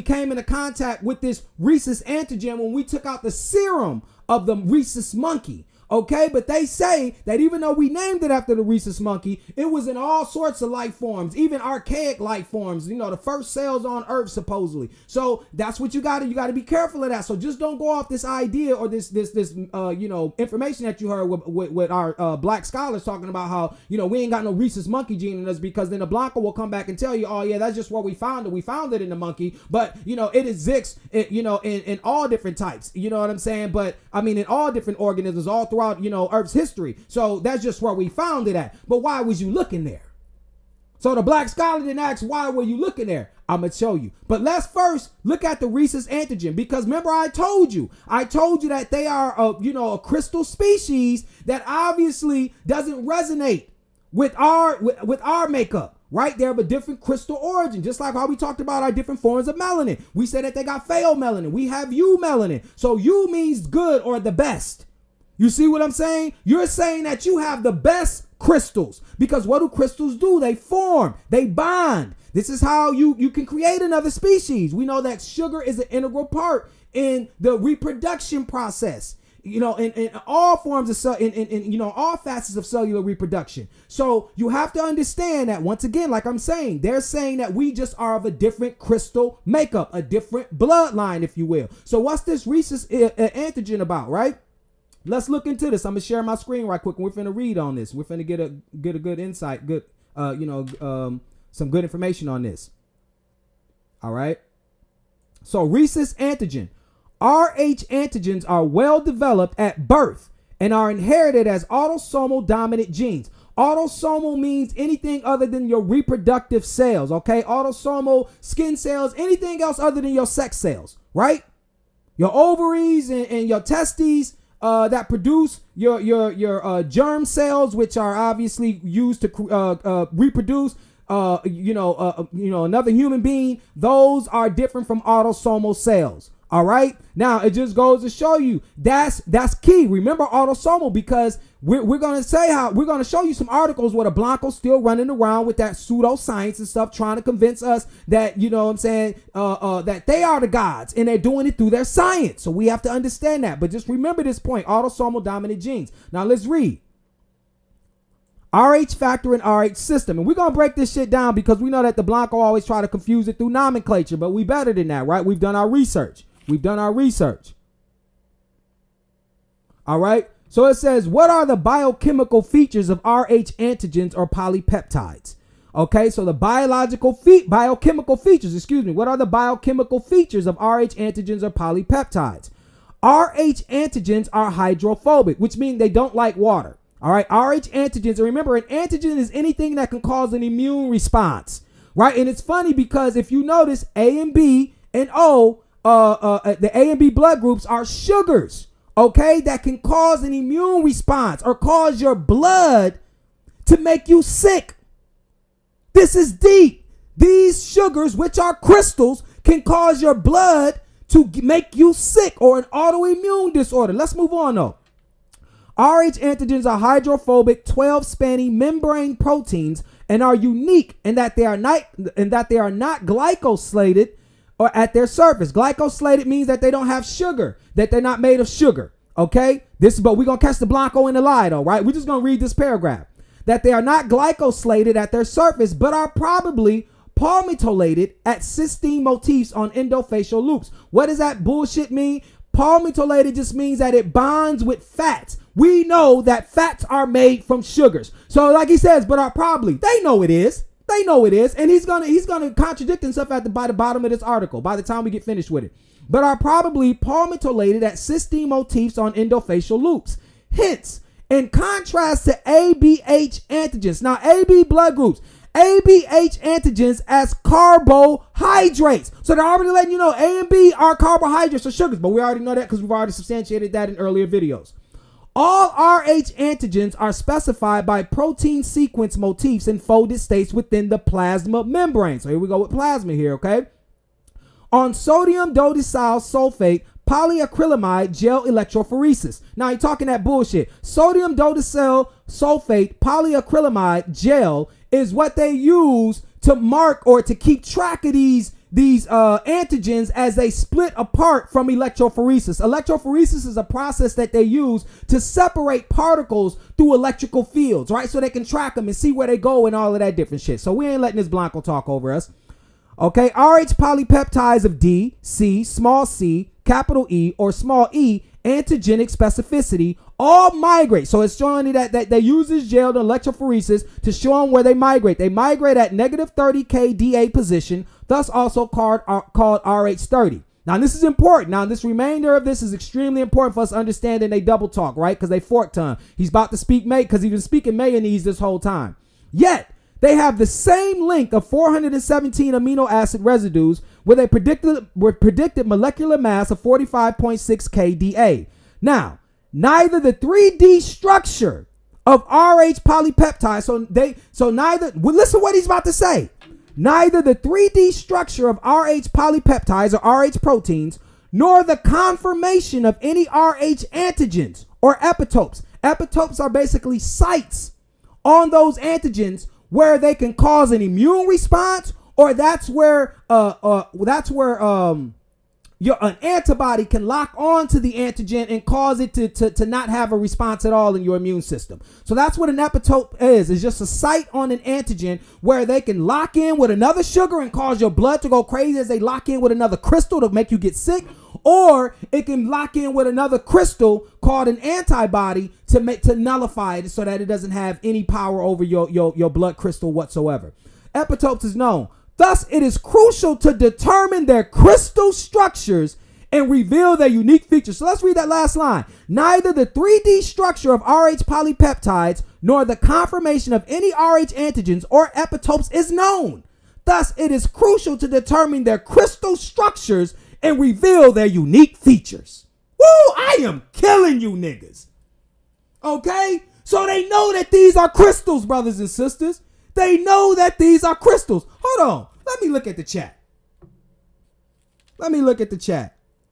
came into contact with this Rhesus antigen when we took out the serum of the Rhesus monkey. Okay, but they say that even though we named it after the Rhesus monkey, it was in all sorts of life forms, even archaic life forms, the first cells on Earth, supposedly. So that's what you got to be careful of that. So just don't go off this idea or this information that you heard with our black scholars talking about how, we ain't got no Rhesus monkey gene in us, because then the Blanco will come back and tell you, oh yeah, that's just where we found it. We found it in the monkey, but it exists, in all different types, you know what I'm saying? But I mean, in all different organisms, all throughout, Earth's history. So that's just where we found it at. But why was you looking there? So the black scholar didn't ask, why were you looking there? I'm going to show you. But let's first look at the Rhesus antigen, because remember I told you that they are a crystal species that obviously doesn't resonate with our makeup. Right? They have a different crystal origin, just like how we talked about our different forms of melanin. We said that they got pheomelanin. We have eumelanin. So U means good or the best. You see what I'm saying? You're saying that you have the best crystals, because what do crystals do? They form, they bond. This is how you can create another species. We know that sugar is an integral part in the reproduction process. In all forms of all facets of cellular reproduction. So you have to understand that, once again, like I'm saying, they're saying that we just are of a different crystal makeup, a different bloodline, if you will. So what's this Rhesus antigen about, right? Let's look into this. I'm gonna share my screen right quick, and we're finna read on this. We're finna get a good insight, some good information on this. All right. So Rhesus antigen. Rh antigens are well developed at birth and are inherited as autosomal dominant genes. Autosomal means anything other than your reproductive cells, okay? Autosomal skin cells, anything else other than your sex cells, right? Your ovaries and your testes that produce your germ cells, which are obviously used to reproduce another human being. Those are different from autosomal cells. All right. Now it just goes to show you that's key. Remember autosomal, because we're going to show you some articles where the Blanco's still running around with that pseudoscience and stuff, trying to convince us that, that they are the gods, and they're doing it through their science. So we have to understand that. But just remember this point, autosomal dominant genes. Now let's read. RH factor and RH system. And we're going to break this shit down, because we know that the Blanco always try to confuse it through nomenclature, but we better than that, right? We've done our research. All right. So it says, what are the biochemical features of RH antigens or polypeptides? Okay. So the biochemical features, what are the biochemical features of RH antigens or polypeptides? RH antigens are hydrophobic, which means they don't like water. All right. RH antigens. And remember, an antigen is anything that can cause an immune response. Right. And it's funny, because if you notice, A and B and O, the A and B blood groups are sugars. okay, that can cause an immune response or cause your blood to make you sick. This is deep. These sugars, which are crystals, can cause your blood to make you sick or an autoimmune disorder. Let's move on though. Rh antigens are hydrophobic 12-spanning membrane proteins and are unique in that they are not glycosylated or at their surface. Glycosylated means that they don't have sugar, that they're not made of sugar. Okay, but we're gonna catch the Blanco in the lie though, right? We're just gonna read this paragraph. That they are not glycosylated at their surface, but are probably palmitoylated at cysteine motifs on endofacial loops. What does that bullshit mean? Palmitoylated just means that it bonds with fats. We know that fats are made from sugars. So like he says, but are probably, they know it is. They know it is. And he's gonna contradict himself by the bottom of this article by the time we get finished with it. But are probably palmitoylated at cysteine motifs on endofacial loops. Hence, in contrast to ABH antigens. Now, AB blood groups. ABH antigens as carbohydrates. So they're already letting you know A and B are carbohydrates or sugars, but we already know that because we've already substantiated that in earlier videos. All Rh antigens are specified by protein sequence motifs in folded states within the plasma membrane. So here we go with plasma here, okay? On sodium dodecyl sulfate polyacrylamide gel electrophoresis. Now you're talking that bullshit. Sodium dodecyl sulfate polyacrylamide gel is what they use to mark or to keep track of these antigens as they split apart from electrophoresis. Electrophoresis is a process that they use to separate particles through electrical fields, right? So they can track them and see where they go and all of that different shit. So we ain't letting this Blanco talk over us. Okay, Rh polypeptides of D, C, small c, capital E, or small e, antigenic specificity, all migrate. So it's showing you that they use this gel, the electrophoresis, to show them where they migrate. They migrate at negative 30 kDa position, thus also called Rh30. Now this is important. Now this remainder of this is extremely important for us understanding they double talk, right? Because they fork tongue. He's about to speak because he's been speaking mayonnaise this whole time. Yet, they have the same length of 417 amino acid residues with a predicted molecular mass of 45.6 kDa. Now, neither the 3D structure of Rh polypeptides, listen to what he's about to say. Neither the 3D structure of Rh polypeptides or Rh proteins, nor the conformation of any Rh antigens or epitopes. Epitopes are basically sites on those antigens where they can cause an immune response, or that's where an antibody can lock on to the antigen and cause it to not have a response at all in your immune system. So that's what an epitope is. It's just a site on an antigen where they can lock in with another sugar and cause your blood to go crazy as they lock in with another crystal to make you get sick, or it can lock in with another crystal called an antibody to nullify it so that it doesn't have any power over your blood crystal whatsoever. Epitopes is known. Thus, it is crucial to determine their crystal structures and reveal their unique features. So let's read that last line. Neither the 3D structure of Rh polypeptides nor the conformation of any Rh antigens or epitopes is known. Thus, it is crucial to determine their crystal structures and reveal their unique features. Woo! I am killing you niggas. Okay? So they know that these are crystals, brothers and sisters. They know that these are crystals. Hold on. Let me look at the chat.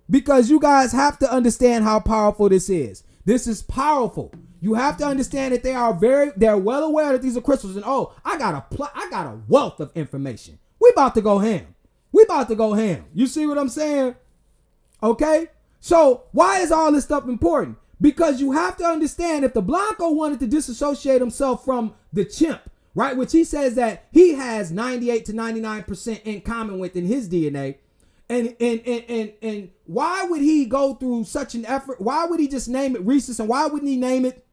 Because you guys have to understand how powerful this is. This is powerful. You have to understand that they're well aware that these are crystals. And I got a wealth of information. We about to go ham. You see what I'm saying? Okay? So why is all this stuff important? Because you have to understand if the Blanco wanted to disassociate himself from the chimp, right? Which he says that he has 98 to 99% in common with in his DNA. And why would he go through such an effort? Why would he just name it Rhesus? And why wouldn't he name it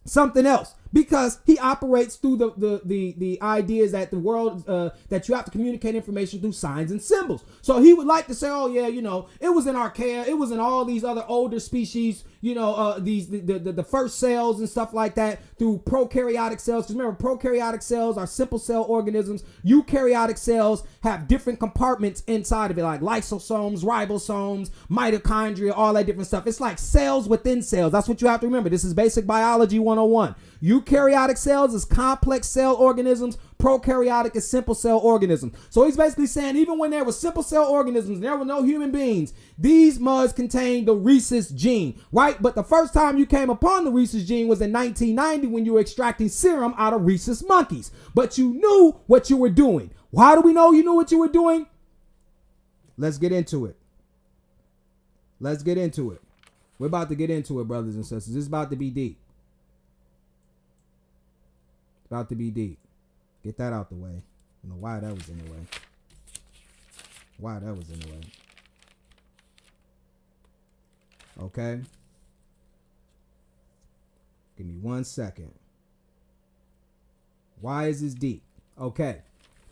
something else? because he operates through the ideas that the world that you have to communicate information through signs and symbols. So he would like to say, oh yeah, it was in Archaea, it was in all these other older species, the first cells and stuff like that, through prokaryotic cells. Because remember, prokaryotic cells are simple cell organisms. Eukaryotic cells have different compartments inside of it, like lysosomes, ribosomes, mitochondria, all that different stuff. It's like cells within cells. That's what you have to remember. This is basic biology 101. Eukaryotic cells is complex cell organisms. Prokaryotic is simple cell organisms. So he's basically saying even when there were simple cell organisms, there were no human beings, these muds contained the Rhesus gene, right? But the first time you came upon the Rhesus gene was in 1990 when you were extracting serum out of Rhesus monkeys. But you knew what you were doing. How do we know you knew what you were doing? Let's get into it. Let's get into it. We're about to get into it, brothers and sisters. It's about to be deep. About to be deep. Get that out the way. I don't know why that was in the way. Okay. Give me 1 second. Why is this deep? Okay.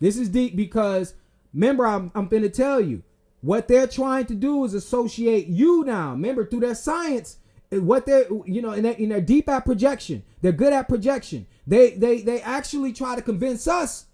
This is deep because, remember, I'm going to tell you, what they're trying to do is associate you now. Remember, through their science, what they're, in their deep at projection, they're good at projection. They actually try to convince us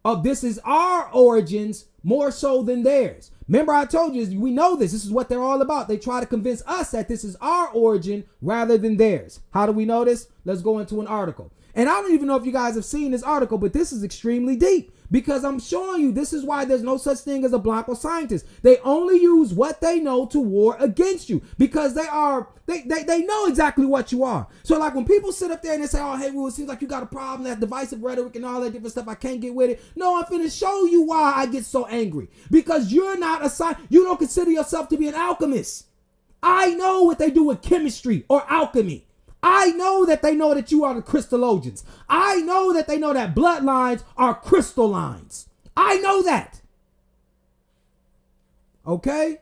of this is our origins more so than theirs. Remember, I told you, we know this. This is what they're all about. They try to convince us that this is our origin rather than theirs. How do we know this? Let's go into an article. And I don't even know if you guys have seen this article, but this is extremely deep because I'm showing you this is why there's no such thing as a Blanco scientist. They only use what they know to war against you because they know exactly what you are. So like when people sit up there and they say, oh, hey, well, it seems like you got a problem, that divisive rhetoric and all that different stuff, I can't get with it. No, I'm finna show you why I get so angry because you're not you don't consider yourself to be an alchemist. I know what they do with chemistry or alchemy. I know that they know that you are the crystallologians. I know that they know that bloodlines are crystal lines. I know that. Okay?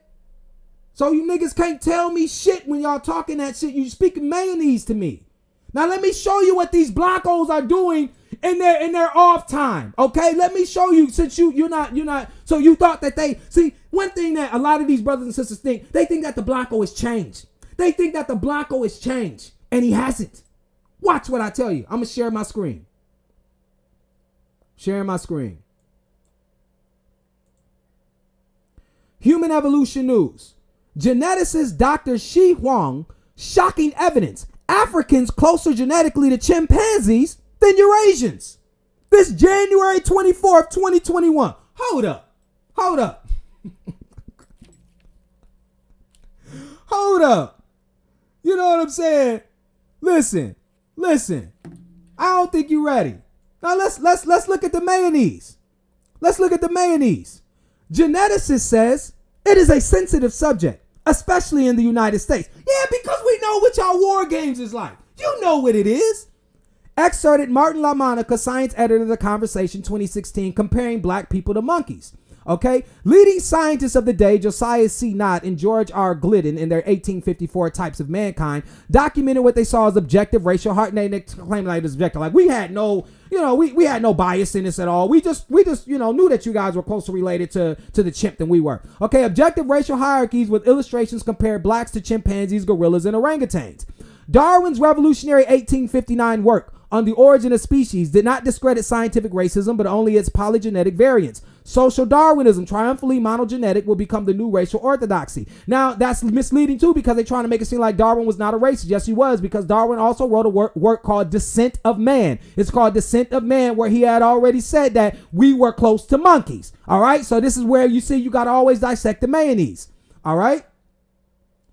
So you niggas can't tell me shit when y'all talking that shit. You speaking mayonnaise to me. Now let me show you what these Blancos are doing in their off time. Okay? Let me show you, since you're not so you thought that one thing that a lot of these brothers and sisters think, they think that the Blanco has changed. They think that the Blanco has changed. And he hasn't. Watch what I tell you. I'm going to share my screen. Sharing my screen. Human Evolution News. Geneticist Dr. Shi Huang, shocking evidence. Africans closer genetically to chimpanzees than Eurasians. This January 24th, 2021. Hold up. Hold up. Hold up. You know what I'm saying? Listen. I don't think you're ready. Now let's look at the mayonnaise. Let's look at the mayonnaise. Geneticist says it is a sensitive subject, especially in the United States. Yeah, because we know what y'all war games is like. You know what it is. Excerpted Martin LaMonica, science editor of The Conversation 2016, comparing black people to monkeys. Okay, leading scientists of the day, Josiah C. Knott and George R. Glidden, in their 1854 Types of Mankind, documented what they saw as objective racial they claim like it's objective. Like we had no bias in this at all. We just knew that you guys were closer related to the chimp than we were. Okay, objective racial hierarchies with illustrations compared blacks to chimpanzees, gorillas, and orangutans. Darwin's revolutionary 1859 work on the origin of species did not discredit scientific racism, but only its polygenetic variants. Social Darwinism, triumphantly monogenetic, will become the new racial orthodoxy. Now, that's misleading too, because they're trying to make it seem like Darwin was not a racist. Yes, he was, because Darwin also wrote a work called Descent of Man. It's called Descent of Man, where he had already said that we were close to monkeys. All right, so this is where you see you got to always dissect the mayonnaise. All right,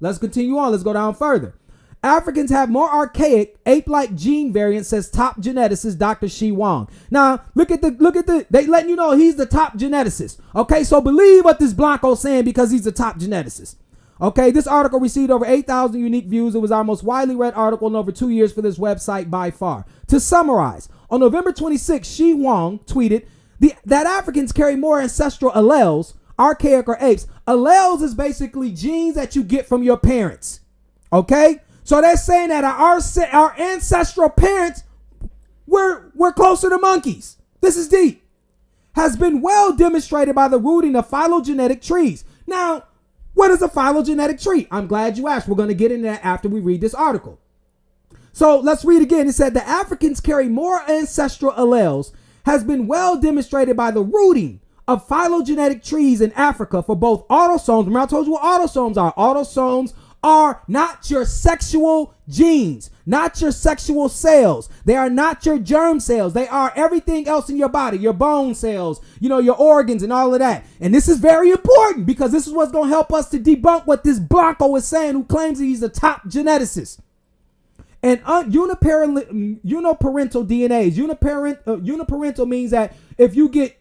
let's continue on. Let's go down further. Africans have more archaic ape-like gene variants, says top geneticist Dr. Shi Huang. Now, look at they letting you know he's the top geneticist. Okay, so believe what this Blanco's saying because he's the top geneticist. Okay, this article received over 8,000 unique views. It was our most widely read article in over 2 years for this website by far. To summarize, on November 26, Shi Huang tweeted that Africans carry more ancestral alleles, archaic or apes. Alleles is basically genes that you get from your parents. Okay? So they're saying that our ancestral parents we're closer to monkeys. This is deep. Has been well demonstrated by the rooting of phylogenetic trees. Now, what is a phylogenetic tree? I'm glad you asked. We're going to get into that after we read this article. So let's read again. It said the Africans carry more ancestral alleles. Has been well demonstrated by the rooting of phylogenetic trees in Africa for both autosomes. Remember I told you what autosomes are. Autosomes are not your sexual genes, not your sexual cells. They are not your germ cells. They are everything else in your body, your bone cells, your organs and all of that. And this is very important because this is what's going to help us to debunk what this Blanco is saying, who claims that he's the top geneticist. And uniparental DNAs. Uniparental means that if you get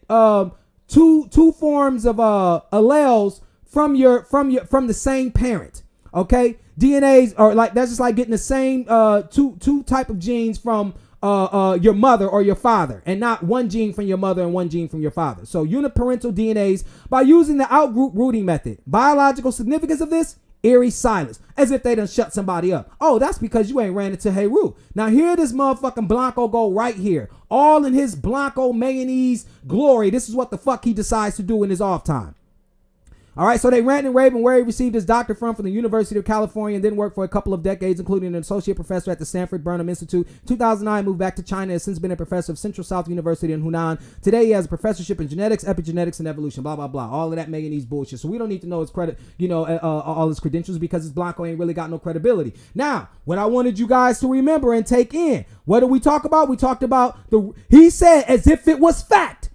two forms of alleles from the same parent, okay, DNAs are like, that's just like getting the same two type of genes from your mother or your father, and not one gene from your mother and one gene from your father. So uniparental DNAs by using the outgroup rooting method. Biological significance of this: eerie silence, as if they done shut somebody up. Oh, that's because you ain't ran into Heru. Now here this motherfucking Blanco go right here, all in his Blanco mayonnaise glory. This is what the fuck he decides to do in his off time. All right, so they rant and rave and where he received his doctorate from the University of California and then worked for a couple of decades, including an associate professor at the Stanford Burnham Institute. 2009, moved back to China, has since been a professor of Central South University in Hunan. Today, he has a professorship in genetics, epigenetics, and evolution, blah, blah, blah. All of that mayonnaise bullshit. So we don't need to know his credit, all his credentials, because his Blanco ain't really got no credibility. Now, what I wanted you guys to remember and take in, what did we talk about? We talked about he said as if it was fact.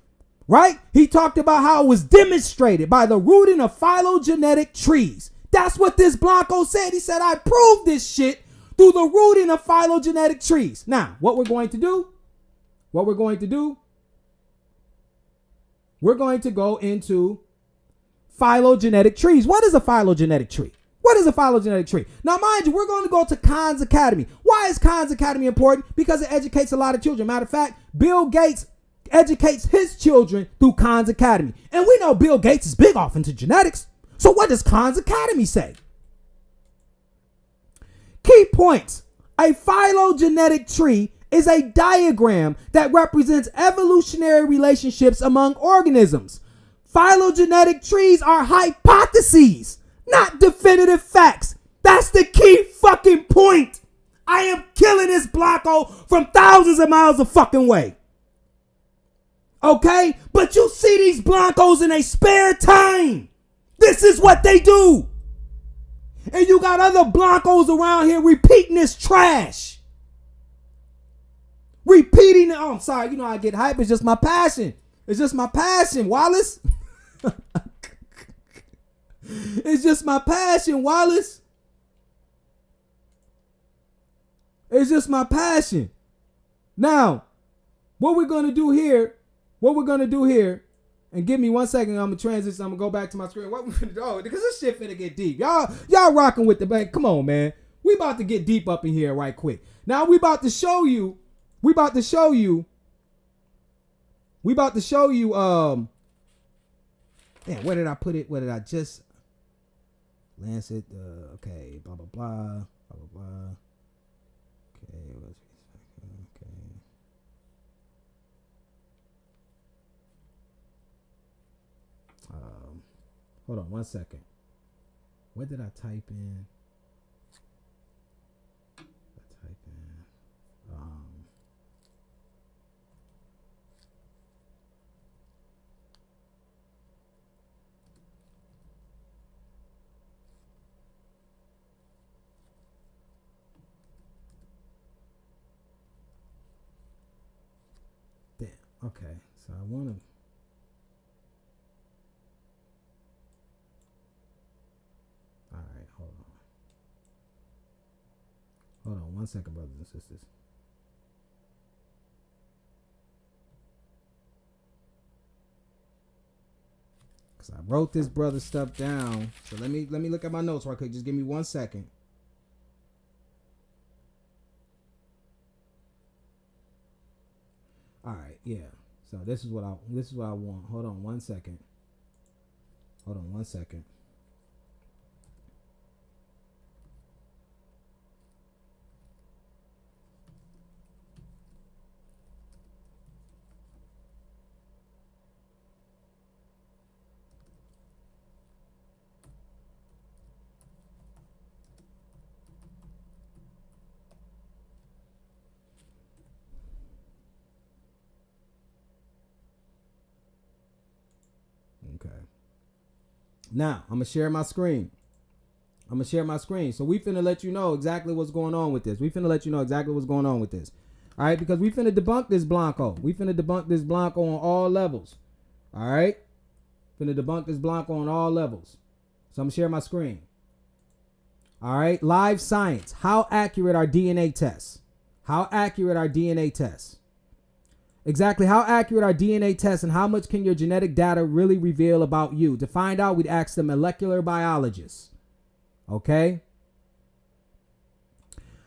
Right? He talked about how it was demonstrated by the rooting of phylogenetic trees. That's what this Blanco said. He said, I proved this shit through the rooting of phylogenetic trees. Now, what we're going to do, we're going to go into phylogenetic trees. What is a phylogenetic tree? What is a phylogenetic tree? Now, mind you, we're going to go to Khan's Academy. Why is Khan's Academy important? Because it educates a lot of children. Matter of fact, Bill Gates educates his children through Khan's Academy. And we know Bill Gates is big off into genetics. So what does Khan's Academy say? Key points. A phylogenetic tree is a diagram that represents evolutionary relationships among organisms. Phylogenetic trees are hypotheses, not definitive facts. That's the key fucking point. I am killing this Blanco from thousands of miles of fucking way. Okay? But you see these Blancos in their spare time. This is what they do. And you got other Blancos around here repeating this trash. Repeating it. Oh, I'm sorry. You know I get hype. It's just my passion. It's just my passion, Wallace. It's just my passion, Wallace. It's just my passion. Now, what we're going to do here, and give me 1 second, I'm going to transition, I'm going to go back to my screen. What we're going to do, because this shit finna get deep. Y'all rocking with the bank. Come on, man. We about to get deep up in here right quick. Now, we about to show you, man, where did I put it? Where did I just, Lancet, okay, blah, blah, blah, blah, blah, blah. Okay. Hold on 1 second. What did I type in? Damn. Okay. So I want to. Hold on 1 second, brothers and sisters. Because I wrote this brother stuff down. So let me look at my notes right quick. Just give me 1 second. All right, yeah. So this is what I want. Hold on 1 second. Okay. Now, I'm going to share my screen. So we finna let you know exactly what's going on with this. All right, because we finna debunk this Blanco. On all levels. All right? Finna debunk this Blanco on all levels. So I'm gonna share my screen. All right, live science. How accurate are DNA tests? Exactly how accurate are DNA tests and how much can your genetic data really reveal about you? To find out, we'd ask the molecular biologists. Okay?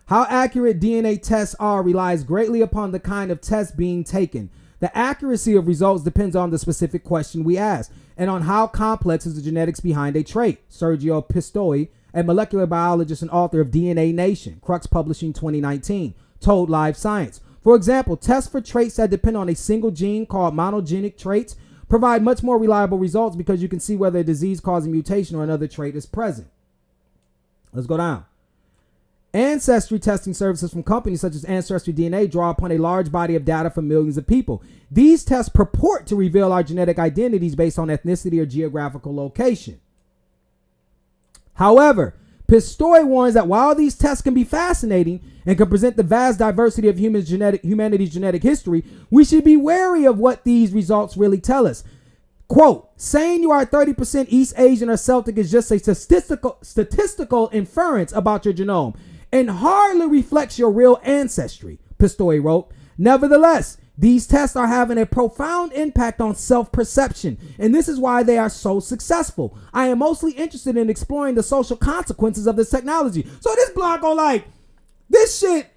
How accurate DNA tests are relies greatly upon the kind of test being taken. The accuracy of results depends on the specific question we ask and on how complex is the genetics behind a trait. Sergio Pistoy, a molecular biologist and author of DNA Nation, Crux Publishing 2019, told Live Science. For example, tests for traits that depend on a single gene called monogenic traits provide much more reliable results because you can see whether a disease-causing mutation or another trait is present. Let's go down. Ancestry testing services from companies such as Ancestry DNA draw upon a large body of data from millions of people. These tests purport to reveal our genetic identities based on ethnicity or geographical location. However, Pistoy warns that while these tests can be fascinating and can present the vast diversity of humanity's genetic history, we should be wary of what these results really tell us. Quote, saying you are 30% East Asian or Celtic is just a statistical inference about your genome and hardly reflects your real ancestry, Pistoy wrote. Nevertheless, these tests are having a profound impact on self-perception, and this is why they are so successful. I am mostly interested in exploring the social consequences of this technology. So this Blanco, like, this shit,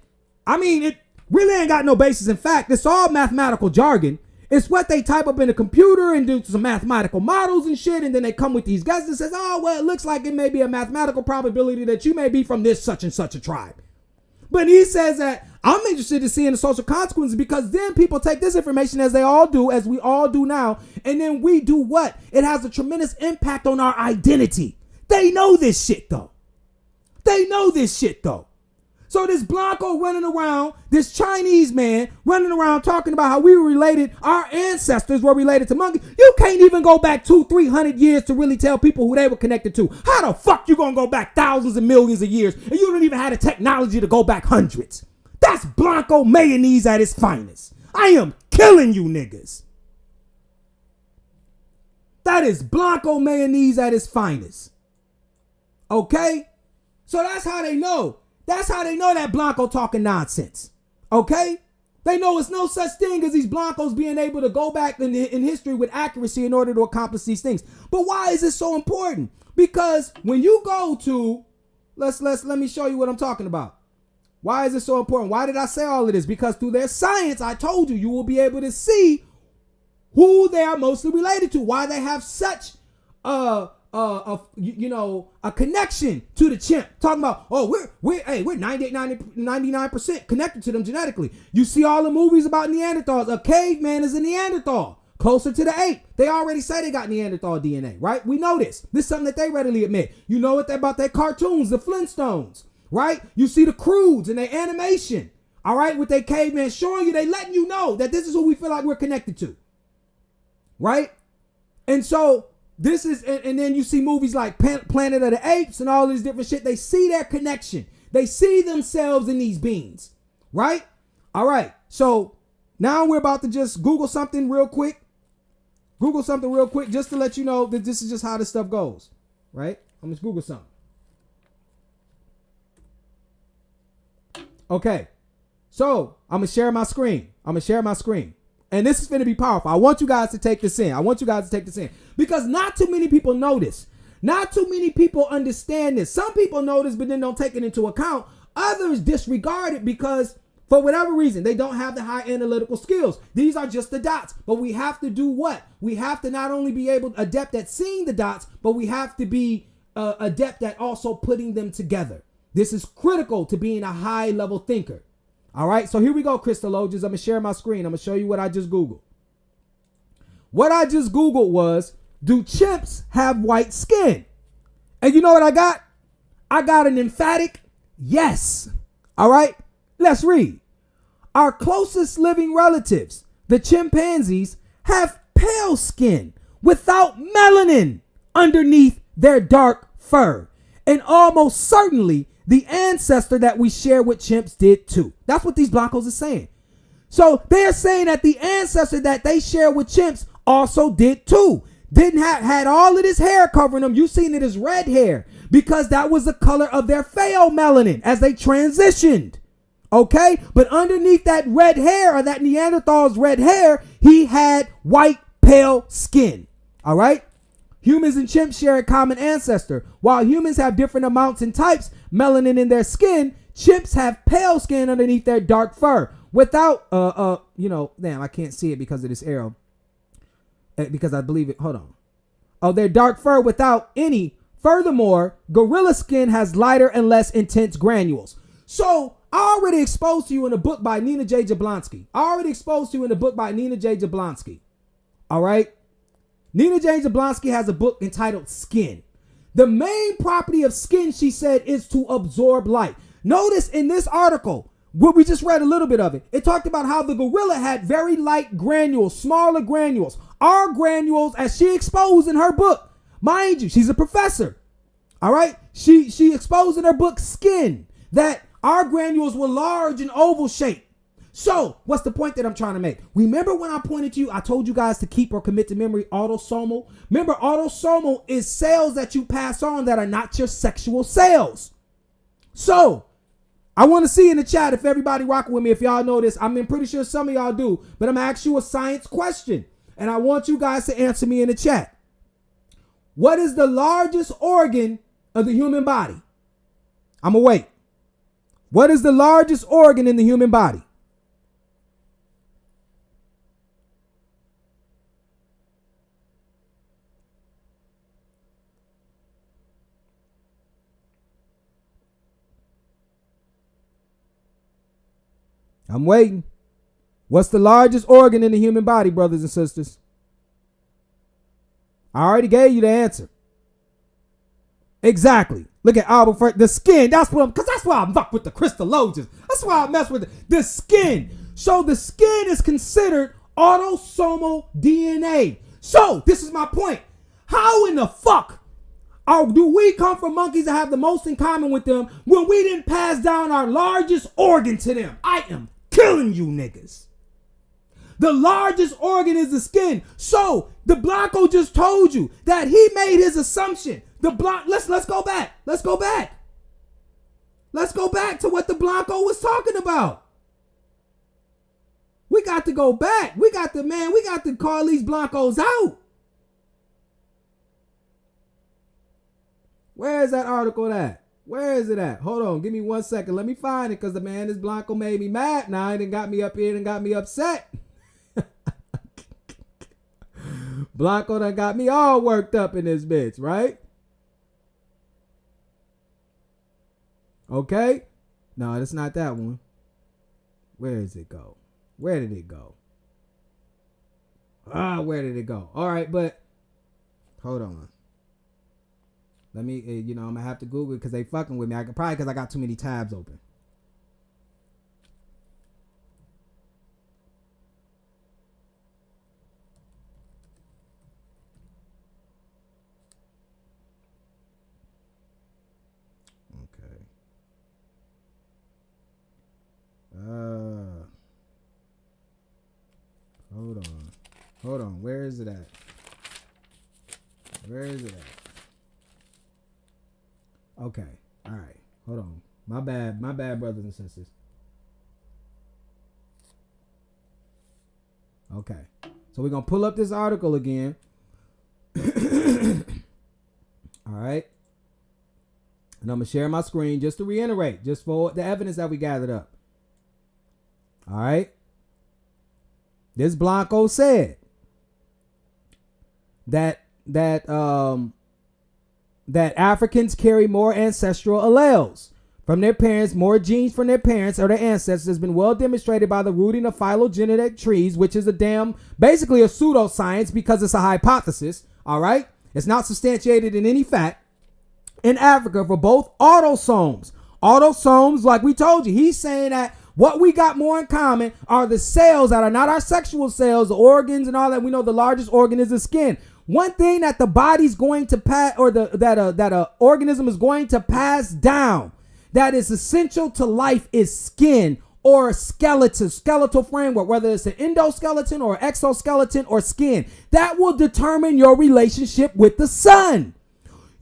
I mean, it really ain't got no basis in fact. It's all mathematical jargon. It's what they type up in a computer and do some mathematical models and shit, and then they come with these guys that says, oh, well, it looks like it may be a mathematical probability that you may be from this such and such a tribe. But he says that I'm interested in seeing the social consequences because then people take this information as they all do, as we all do now, and then we do what? It has a tremendous impact on our identity. They know this shit, though. So this Blanco running around, this Chinese man running around talking about how we were related, our ancestors were related to monkeys. You can't even go back 200-300 years to really tell people who they were connected to. How the fuck you gonna go back thousands and millions of years and you don't even have the technology to go back hundreds? That's Blanco mayonnaise at its finest. I am killing you niggas. That is Blanco mayonnaise at its finest. Okay? So that's how they know. That's how they know that Blanco talking nonsense. Okay? They know it's no such thing as these Blancos being able to go back in history with accuracy in order to accomplish these things. But why is this so important? Because when you go to, let me show you what I'm talking about. Why is it so important? Why did I say all of this? Because through their science, I told you, you will be able to see who they are mostly related to. Why they have such a connection to the chimp. Talking about, oh, we're 99% connected to them genetically. You see all the movies about Neanderthals. A caveman is a Neanderthal, closer to the ape. They already say they got Neanderthal DNA, right? We know this. This is something that they readily admit. You know what about their cartoons, the Flintstones, right? You see the Crudes and their animation, all right, with their caveman showing you, they letting you know that this is who we feel like we're connected to, right? And so this is, and then you see movies like Planet of the Apes and all this different shit. They see their connection. They see themselves in these beings, right? All right. So now we're about to just Google something real quick. Just to let you know that this is just how this stuff goes, right? I'm just Google something. Okay. So I'm going to share my screen. And this is going to be powerful. I want you guys to take this in. Because not too many people know this. Not too many people understand this. Some people know this, but then don't take it into account. Others disregard it because for whatever reason, they don't have the high analytical skills. These are just the dots. But we have to do what? We have to not only be adept at seeing the dots, but we have to be adept at also putting them together. This is critical to being a high level thinker. All right, so here we go, Crystallologists. I'm going to share my screen. I'm going to show you what I just Googled. What I just Googled was, do chimps have white skin? And you know what I got? I got an emphatic yes. All right, let's read. Our closest living relatives, the chimpanzees, have pale skin without melanin underneath their dark fur. And almost certainly the ancestor that we share with chimps did too. That's what these Blancos are saying. So they're saying that the ancestor that they share with chimps also did too. Didn't had all of this hair covering them. You seen it as red hair because that was the color of their pheomelanin as they transitioned. Okay, but underneath that red hair, or that Neanderthal's red hair, he had white pale skin. All right. Humans and chimps share a common ancestor. While humans have different amounts and types melanin in their skin, chimps have pale skin underneath their dark fur. Without damn, I can't see it because of this arrow. Because I believe it. Hold on. Oh, their dark fur without any. Furthermore, gorilla skin has lighter and less intense granules. So I already exposed to you in a book by Nina J. Jablonski. All right. Nina J. Jablonski has a book entitled Skin. The main property of skin, she said, is to absorb light. Notice in this article, what we just read a little bit of it, it talked about how the gorilla had very light granules, smaller granules. Our granules, as she exposed in her book, mind you, she's a professor. All right. She exposed in her book Skin that our granules were large and oval shaped. So what's the point that I'm trying to make? Remember when I pointed to you, I told you guys to keep or commit to memory autosomal. Remember, autosomal is cells that you pass on that are not your sexual cells. So I want to see in the chat if everybody rocking with me, if y'all know this. I'm pretty sure some of y'all do, but I'm going to ask you a science question and I want you guys to answer me in the chat. What is the largest organ of the human body? I'm going to wait. What is the largest organ in the human body? I'm waiting. What's the largest organ in the human body, brothers and sisters? I already gave you the answer. Exactly. Look at Albert, the skin. That's why I fuck with the crystallologists. That's why I mess with the skin. So the skin is considered autosomal DNA. So this is my point. How in the fuck do we come from monkeys that have the most in common with them when we didn't pass down our largest organ to them? I am killing you niggas. The largest organ is the skin. So the Blanco just told you that he made his assumption. Let's go back. Let's go back to what the Blanco was talking about. We got to go back. We got to call these Blancos out. Where is that article at? Where is it at? Hold on. Give me 1 second. Let me find it because this Blanco made me mad. Now it done got me up here and got me upset. Blanco done got me all worked up in this bitch, right? Okay. No, it's not that one. Where does it go? Where did it go? Where did it go? All right, but hold on. Let me, I'm going to have to Google it because they fucking with me. Probably because I got too many tabs open. Okay. Hold on. Where is it at? Okay. All right. Hold on. My bad, brothers and sisters. Okay. So we're going to pull up this article again. All right. And I'm going to share my screen just to reiterate, just for the evidence that we gathered up. All right. This Blanco said that Africans carry more ancestral alleles from their parents, more genes from their parents or their ancestors has been well demonstrated by the rooting of phylogenetic trees, which is basically a pseudoscience because it's a hypothesis. All right. It's not substantiated in any fact. In Africa for both autosomes. Autosomes, like we told you, he's saying that what we got more in common are the cells that are not our sexual cells, the organs and all that. We know the largest organ is the skin. One thing that the body's going to pass, or that a organism is going to pass down, that is essential to life, is skin or skeletal framework, whether it's an endoskeleton or exoskeleton or skin. That will determine your relationship with the sun.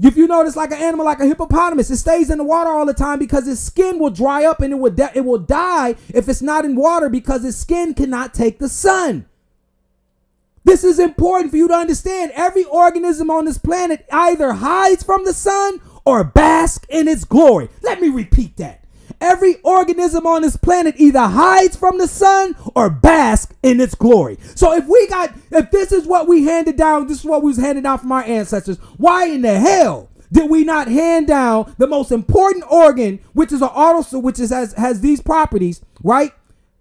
If you notice, like an animal, like a hippopotamus, it stays in the water all the time because its skin will dry up and it will die if it's not in water because its skin cannot take the sun. This is important for you to understand. Every organism on this planet either hides from the sun or basks in its glory. Let me repeat that. Every organism on this planet either hides from the sun or basks in its glory. So if this is what we handed down, this is what we was handed down from our ancestors, why in the hell did we not hand down the most important organ, which is has these properties, right?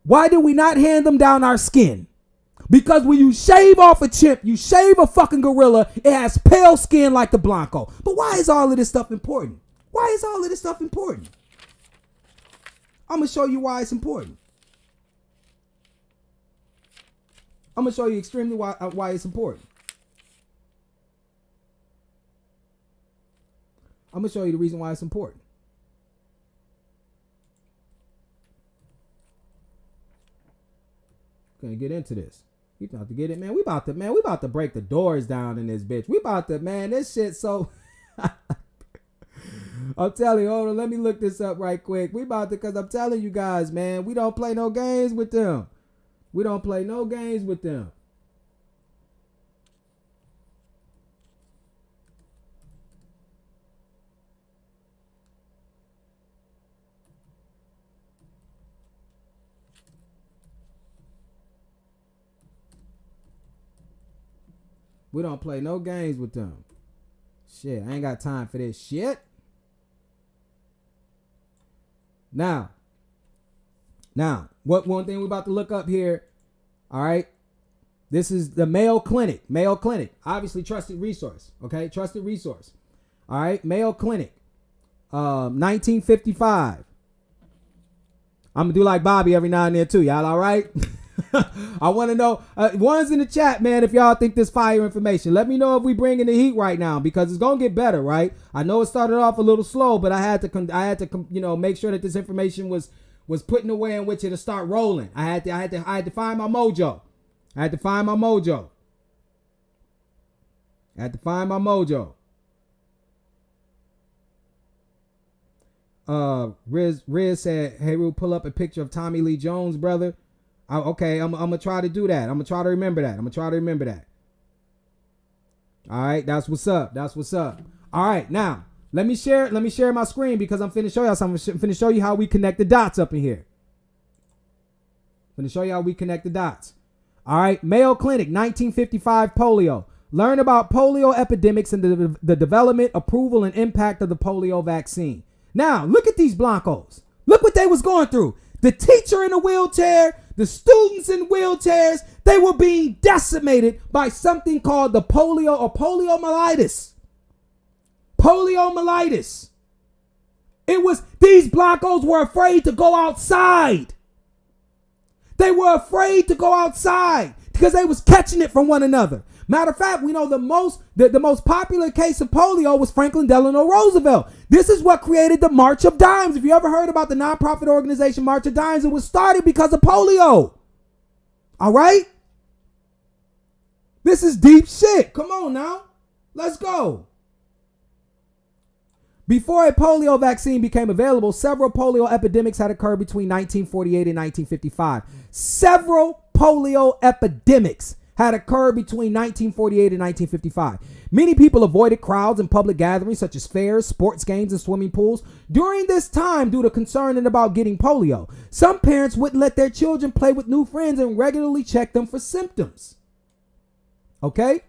Why did we not hand them down our skin? Because when you shave off a chimp, you shave a fucking gorilla, it has pale skin like the Blanco. But why is all of this stuff important? Why is all of this stuff important? I'm going to show you why it's important. I'm going to show you extremely why it's important. I'm going to show you the reason why it's important. Gonna get into this. We about to get it, man. We about to break the doors down in this bitch. This shit so I'm telling you, hold on, let me look this up right quick. Because I'm telling you guys, man, we don't play no games with them. We don't play no games with them. We don't play no games with them. Shit, I ain't got time for this shit. Now, what one thing we about to look up here, all right? This is the Mayo Clinic. Mayo Clinic, obviously trusted resource, okay? Trusted resource. All right, Mayo Clinic, 1955. I'm gonna do like Bobby every now and then too, y'all all right? I want to know, ones in the chat, man, if y'all think this fire information. Let me know if we bringing the heat right now, because it's going to get better, right? I know it started off a little slow, but I had to make sure that this information was put in a way in which it'll start rolling. I had to find my mojo. Riz said, hey, we'll pull up a picture of Tommy Lee Jones, brother. Okay, I'm gonna try to do that. I'm gonna try to remember that. All right, that's what's up. All right, now let me share my screen, because I'm finna show y'all something. I'm finna show you how we connect the dots up in here. All right, Mayo Clinic, 1955, polio. Learn about polio epidemics and the development, approval, and impact of the polio vaccine. Now, look at these Blancos. Look what they was going through. The teacher in a wheelchair, the students in wheelchairs, they were being decimated by something called the polio or poliomyelitis. These Blancos were afraid to go outside. They were afraid to go outside because they was catching it from one another. Matter of fact, we know the most popular case of polio was Franklin Delano Roosevelt. This is what created the March of Dimes. If you ever heard about the nonprofit organization March of Dimes, it was started because of polio. All right? This is deep shit. Come on now. Let's go. Before a polio vaccine became available, several polio epidemics had occurred between 1948 and 1955. Several polio epidemics had occurred between 1948 and 1955. Many people avoided crowds and public gatherings such as fairs, sports games, and swimming pools during this time due to concern about getting polio. Some parents wouldn't let their children play with new friends and regularly check them for symptoms. Okay?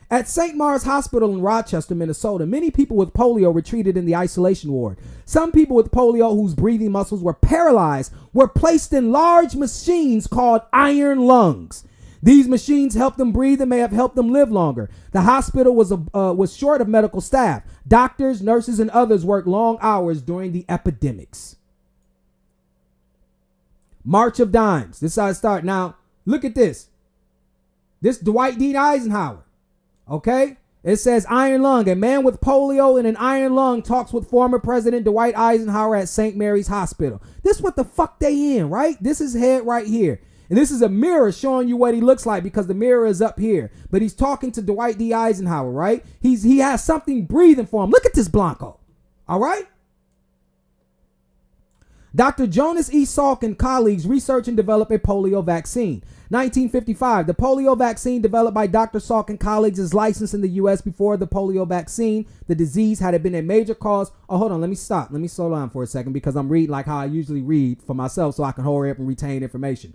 At St. Mars Hospital in Rochester, Minnesota, many people with polio were treated in the isolation ward. Some people with polio whose breathing muscles were paralyzed were placed in large machines called iron lungs. These machines helped them breathe and may have helped them live longer. The hospital was short of medical staff. Doctors, nurses, and others worked long hours during the epidemics. March of Dimes. This is how it started. Now, look at this. This Dwight D. Eisenhower. Okay? It says iron lung. A man with polio and an iron lung talks with former President Dwight Eisenhower at St. Mary's Hospital. This what the fuck they in, right? This is head right here. And this is a mirror showing you what he looks like because the mirror is up here. But he's talking to Dwight D. Eisenhower, right? He has something breathing for him. Look at this Blanco. All right? Dr. Jonas E. Salk and colleagues research and develop a polio vaccine. 1955, the polio vaccine developed by Dr. Salk and colleagues is licensed in the U.S. Before the polio vaccine, the disease had been a major cause. Oh, hold on. Let me stop. Let me slow down for a second because I'm reading like how I usually read for myself so I can hurry up and retain information.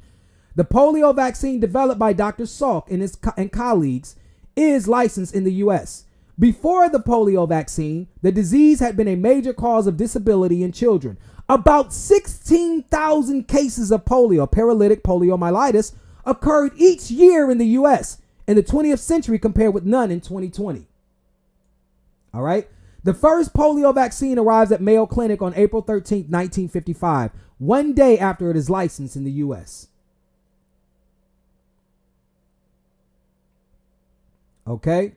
The polio vaccine developed by Dr. Salk and colleagues is licensed in the U.S. Before the polio vaccine, the disease had been a major cause of disability in children. About 16,000 cases of polio, paralytic poliomyelitis, occurred each year in the U.S. in the 20th century compared with none in 2020. All right. The first polio vaccine arrives at Mayo Clinic on April 13, 1955, one day after it is licensed in the U.S. Okay.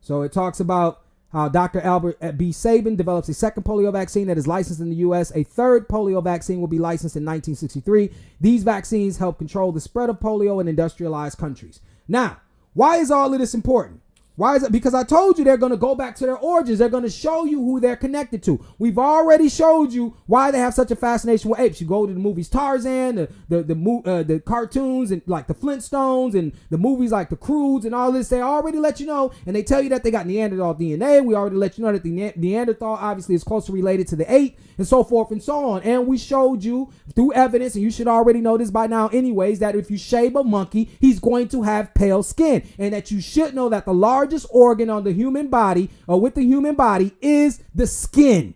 So it talks about how Dr. Albert B. Sabin develops a second polio vaccine that is licensed in the U.S. A third polio vaccine will be licensed in 1963. These vaccines help control the spread of polio in industrialized countries. Now, why is all of this important? Why is it? Because I told you they're going to go back to their origins. They're going to show you who they're connected to. We've already showed you why they have such a fascination with apes. You go to the movies Tarzan, the cartoons, and like the Flintstones, and the movies like the Croods and all this. They already let you know, and they tell you that they got Neanderthal DNA. We already let you know that the Neanderthal obviously is closely related to the ape, and so forth and so on. And we showed you through evidence, and you should already know this by now anyways, that if you shave a monkey, he's going to have pale skin, and that you should know that the largest organ on the human body or with the human body is the skin.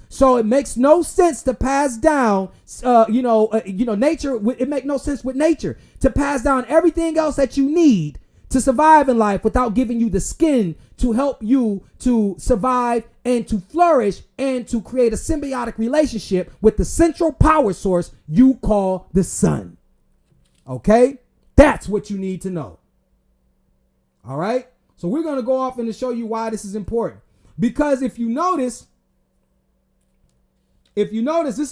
So it makes no sense to pass down, nature. It makes no sense with nature to pass down everything else that you need to survive in life without giving you the skin to help you to survive and to flourish and to create a symbiotic relationship with the central power source you call the sun. Okay? That's what you need to know. All right? So we're going to go off and to show you why this is important. Because if you notice, this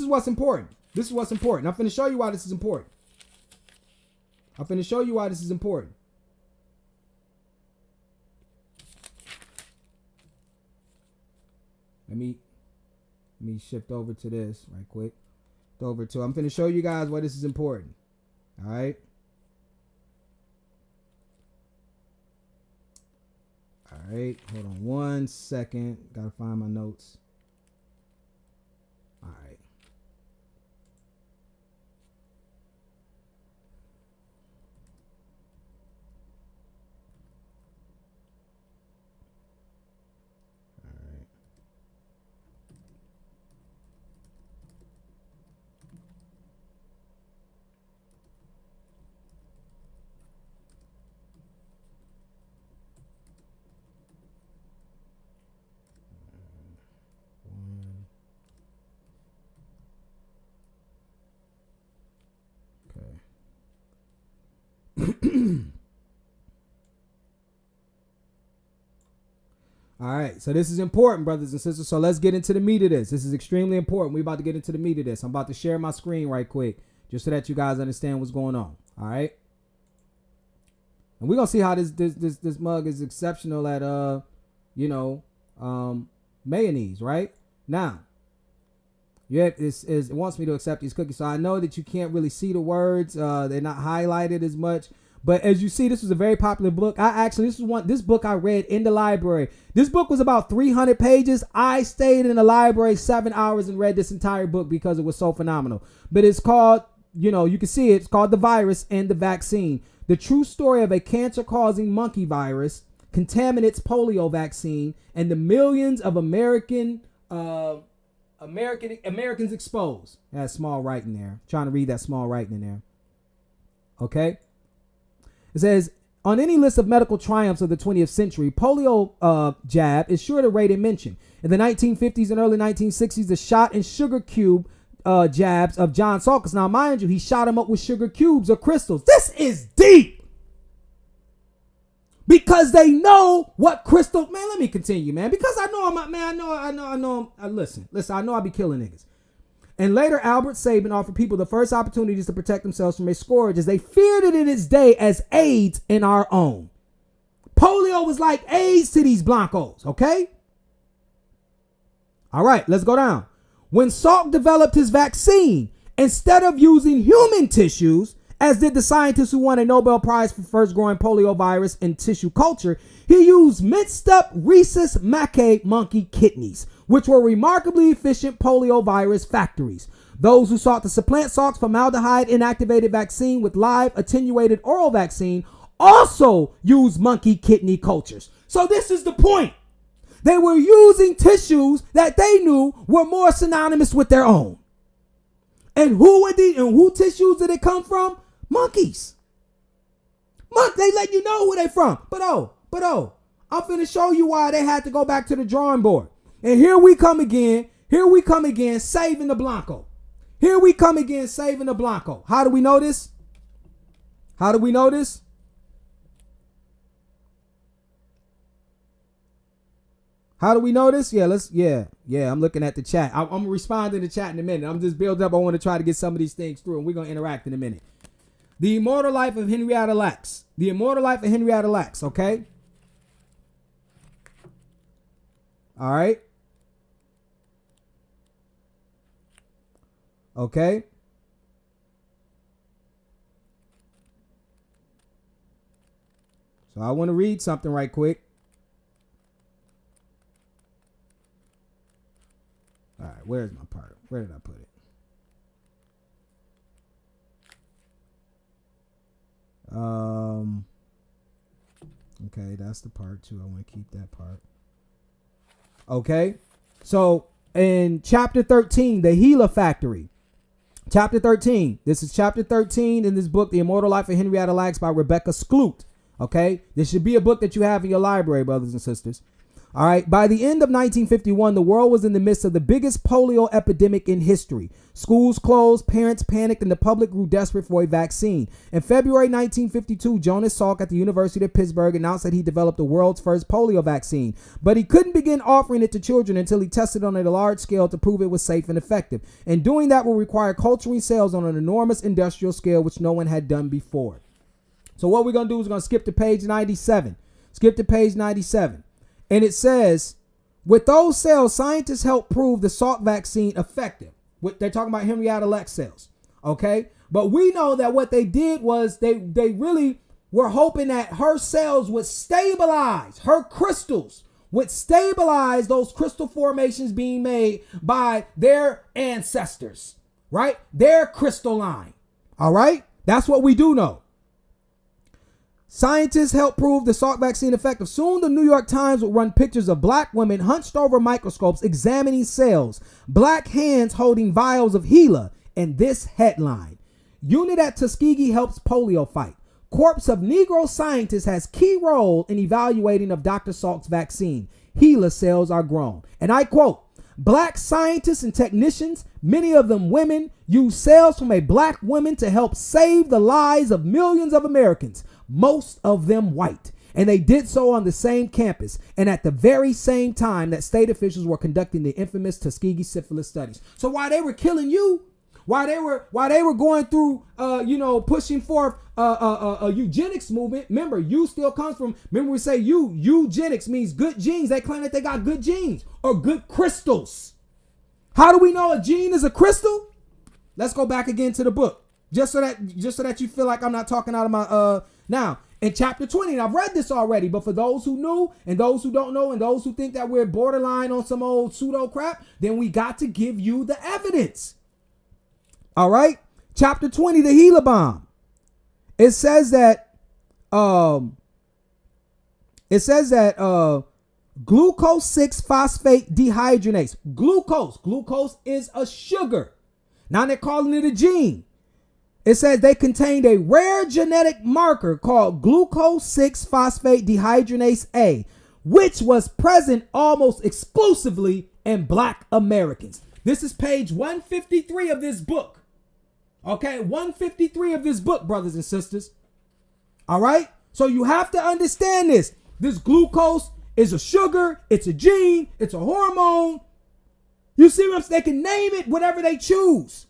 is what's important. This is what's important. I'm going to show you why this is important. Let me shift over to this right quick. I'm going to show you guys why this is important. All right. All right, hold on 1 second. Gotta find my notes. All right. All right, so this is important, brothers and sisters. So let's get into the meat of this. This is extremely important. We're about to get into the meat of this. I'm about to share my screen right quick, just so that you guys understand what's going on. All right, and we're gonna see how this mug is exceptional at mayonnaise. Right now, it wants me to accept these cookies, so I know that you can't really see the words. They're not highlighted as much. But as you see, this was a very popular book. This book I read in the library. This book was about 300 pages. I stayed in the library 7 hours and read this entire book because it was so phenomenal. But it's called, you can see it. It's called The Virus and the Vaccine. The true story of a cancer-causing monkey virus, contaminates polio vaccine, and the millions of Americans exposed. That small writing there. I'm trying to read that small writing in there. Okay. It says, on any list of medical triumphs of the 20th century, polio jab is sure to rate a mention. In the 1950s and early 1960s, the shot and sugar cube jabs of John Salk. Now, mind you, he shot him up with sugar cubes or crystals. This is deep. Because they know what crystal. Man, let me continue, man. Because I know listen, I know I be killing niggas. And later, Albert Sabin offered people the first opportunities to protect themselves from a scourge as they feared it in its day as AIDS in our own. Polio was like AIDS to these blancos, okay? All right, let's go down. When Salk developed his vaccine, instead of using human tissues, as did the scientist who won a Nobel Prize for first growing polio virus in tissue culture, he used minced up Rhesus macaque monkey kidneys, which were remarkably efficient polio virus factories. Those who sought to supplant Salk's formaldehyde inactivated vaccine with live attenuated oral vaccine also used monkey kidney cultures. So this is the point. They were using tissues that they knew were more synonymous with their own. And who tissues did it come from? Monkeys. They let you know who they from. But I'm finna show you why they had to go back to the drawing board. And here we come again, saving the Blanco. How do we know this? Yeah, I'm looking at the chat. I'm going to respond to the chat in a minute. I'm just building up. I want to try to get some of these things through, and we're going to interact in a minute. The Immortal Life of Henrietta Lacks. Okay? All right? Okay? So I want to read something right quick. All right, where's my part? Where did I put it? Okay, that's the part too. I want to keep that part. Okay, so in chapter 13, the Gila Factory. Chapter 13. This is chapter 13 in this book, The Immortal Life of Henrietta Lacks by Rebecca Skloot. Okay, this should be a book that you have in your library, brothers and sisters. All right. By the end of 1951, the world was in the midst of the biggest polio epidemic in history. Schools closed, parents panicked, and the public grew desperate for a vaccine. In February 1952, Jonas Salk at the University of Pittsburgh announced that he developed the world's first polio vaccine, but he couldn't begin offering it to children until he tested on a large scale to prove it was safe and effective. And doing that will require culturing cells on an enormous industrial scale, which no one had done before. So what we're going to do is we're going to skip to page 97. And it says, with those cells, scientists helped prove the Salk vaccine effective. They're talking about Henrietta Lacks cells. Okay. But we know that what they did was they really were hoping that her cells would stabilize, her crystals would stabilize those crystal formations being made by their ancestors, right? Their crystal line. All right. That's what we do know. Scientists helped prove the Salk vaccine effective. Soon, the New York Times would run pictures of black women hunched over microscopes examining cells, black hands holding vials of Gila, and this headline: Unit at Tuskegee helps polio fight. Corpse of Negro scientist has key role in evaluating of Dr. Salk's vaccine. Gila cells are grown. And I quote, black scientists and technicians, many of them women, use cells from a black woman to help save the lives of millions of Americans, most of them white. And they did so on the same campus and at the very same time that state officials were conducting the infamous Tuskegee syphilis studies. So while they were killing you, while they were going through, pushing forth a eugenics movement. Remember, you still comes from. Remember, we say eugenics means good genes. They claim that they got good genes or good crystals. How do we know a gene is a crystal? Let's go back again to the book, just so that you feel like I'm not talking out of my now. In chapter 20, and I've read this already, but for those who knew and those who don't know and those who think that we're borderline on some old pseudo crap, then we got to give you the evidence. All right. Chapter 20, the Gila bomb. It says that glucose 6-phosphate dehydrogenase. Glucose is a sugar. Now they're calling it a gene. It says they contained a rare genetic marker called glucose 6-phosphate dehydrogenase A, which was present almost exclusively in black Americans. This is page 153 of this book. Okay, 153 of this book, brothers and sisters. All right. So you have to understand this. This glucose is a sugar, it's a gene, it's a hormone. You see what I'm saying? They can name it whatever they choose.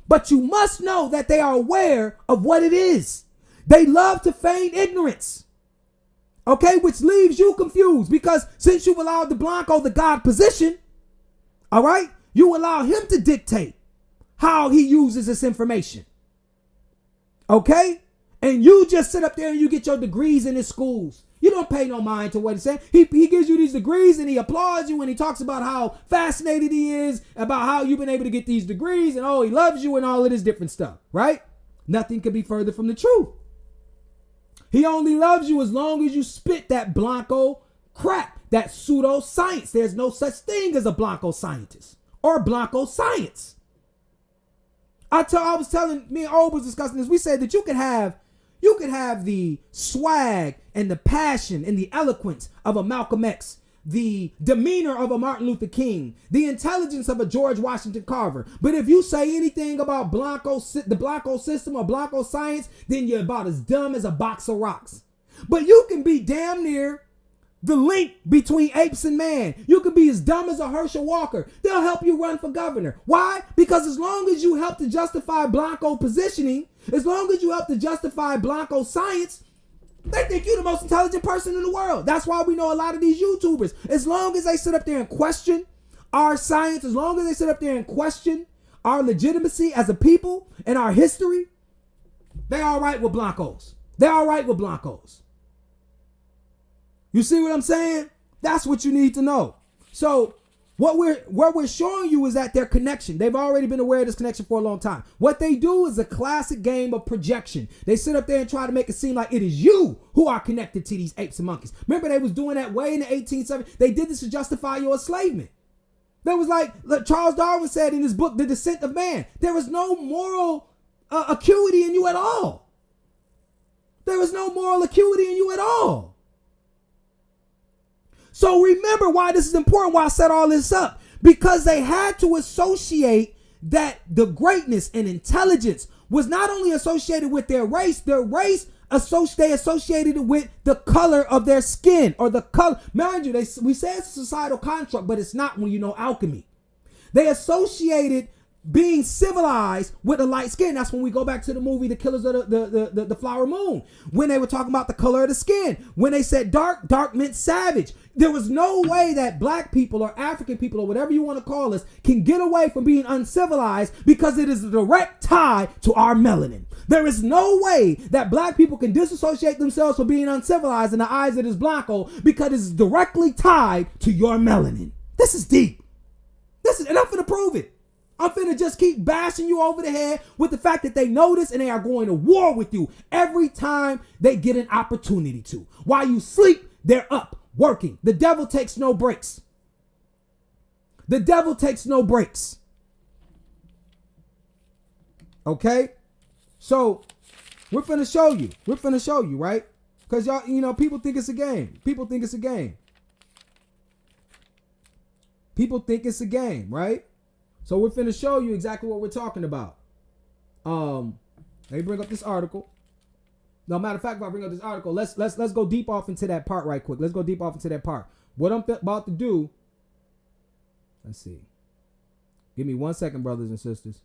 But you must know that they are aware of what it is. They love to feign ignorance. Okay, which leaves you confused because since you've allowed the Blanco the God position, all right, you allow him to dictate how he uses this information. Okay? And you just sit up there and you get your degrees in his schools. You don't pay no mind to what he's saying. He gives you these degrees and he applauds you and he talks about how fascinated he is about how you've been able to get these degrees and oh, he loves you and all of this different stuff, right? Nothing could be further from the truth. He only loves you as long as you spit that Blanco crap, that pseudo-science. There's no such thing as a Blanco scientist or Blanco science. I was telling, me and O was discussing this. We said that you could have the swag and the passion and the eloquence of a Malcolm X, the demeanor of a Martin Luther King, the intelligence of a George Washington Carver. But if you say anything about the Blanco system or Blanco science, then you're about as dumb as a box of rocks. But you can be damn near the link between apes and man. You can be as dumb as a Herschel Walker. They'll help you run for governor. Why? Because as long as you help to justify Blanco positioning, as long as you help to justify Blanco science, they think you're the most intelligent person in the world. That's why we know a lot of these YouTubers. As long as they sit up there and question our science, as long as they sit up there and question our legitimacy as a people and our history, they're all right with Blancos. They're all right with Blancos. You see what I'm saying? That's what you need to know. So what we're showing you is that their connection. They've already been aware of this connection for a long time. What they do is a classic game of projection. They sit up there and try to make it seem like it is you who are connected to these apes and monkeys. Remember, they was doing that way in the 1870s. They did this to justify your enslavement. There was like Charles Darwin said in his book, The Descent of Man, there was no moral acuity in you at all. There was no moral acuity in you at all. So remember why this is important, why I set all this up. Because they had to associate that the greatness and intelligence was not only associated with their race they associated it with the color of their skin or the color. Mind you, we say it's a societal construct, but it's not when you know alchemy. They associated being civilized with a light skin. That's when we go back to the movie The Killers of the Flower Moon, when they were talking about the color of the skin. When they said dark meant savage. There was no way that black people or African people or whatever you want to call us can get away from being uncivilized because it is a direct tie to our melanin. There is no way that black people can disassociate themselves from being uncivilized in the eyes of this Blanco because it's directly tied to your melanin. This is deep. And I'm finna prove it. I'm finna just keep bashing you over the head with the fact that they know this and they are going to war with you every time they get an opportunity to. While you sleep, they're up, working. The devil takes no breaks. The devil takes no breaks. Okay? So, we're finna show you. We're finna show you, right? Because y'all, people think it's a game. People think it's a game. People think it's a game, right? So we're finna show you exactly what we're talking about. Let me bring up this article. No, matter of fact, if I bring up this article, let's go deep off into that part right quick. Let's go deep off into that part. What I'm about to do. Let's see. Give me 1 second, brothers and sisters.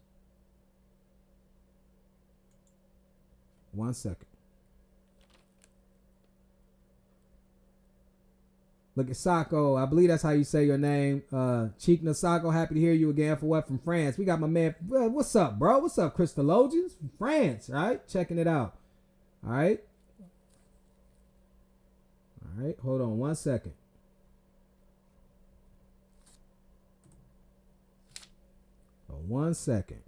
1 second. Look at Sako. I believe that's how you say your name. Cheekna Sako. Happy to hear you again. For what? From France. We got my man. What's up, bro? What's up, Crystallologians? From France, right? Checking it out. All right. All right. Hold on 1 second. Oh, 1 second.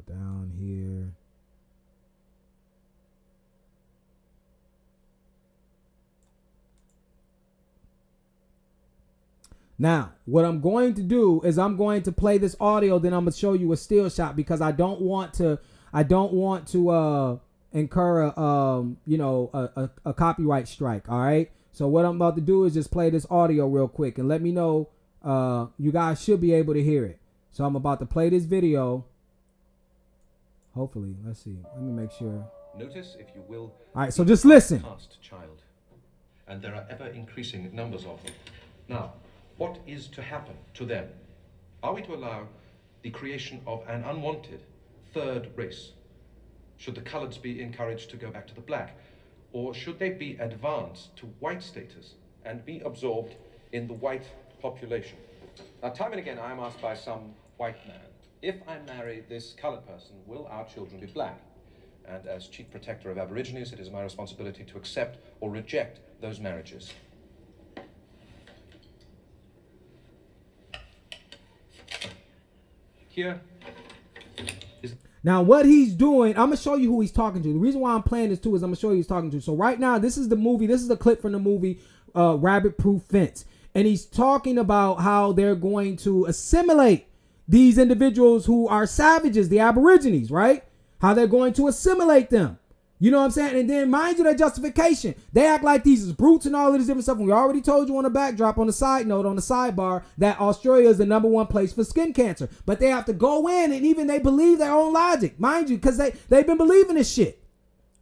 Down here. Now, what I'm going to do is I'm going to play this audio, then I'm going to show you a still shot because I don't want to incur a copyright strike. All right. So what I'm about to do is just play this audio real quick and let me know. You guys should be able to hear it. So I'm about to play this video. Hopefully, let's see. Let me make sure. Notice, if you will. All right. So just listen. Child, and there are ever increasing numbers of them. Now, what is to happen to them? Are we to allow the creation of an unwanted third race? Should the coloreds be encouraged to go back to the black? Or should they be advanced to white status and be absorbed in the white population? Now, time and again, I am asked by some white man, if I marry this colored person, will our children be black? And as chief protector of Aborigines, it is my responsibility to accept or reject those marriages. Here is... Now, what he's doing, I'm going to show you who he's talking to. The reason why I'm playing this too is I'm going to show you who he's talking to. So right now, this is the movie. This is the clip from the movie Rabbit Proof Fence. And he's talking about how they're going to assimilate these individuals who are savages, the Aborigines, right? How they're going to assimilate them. You know what I'm saying? And then mind you, that justification. They act like these is brutes and all of this different stuff. And we already told you on the backdrop, on the side note, on the sidebar, that Australia is the #1 place for skin cancer. But they have to go in and even they believe their own logic. Mind you, because they've been believing this shit.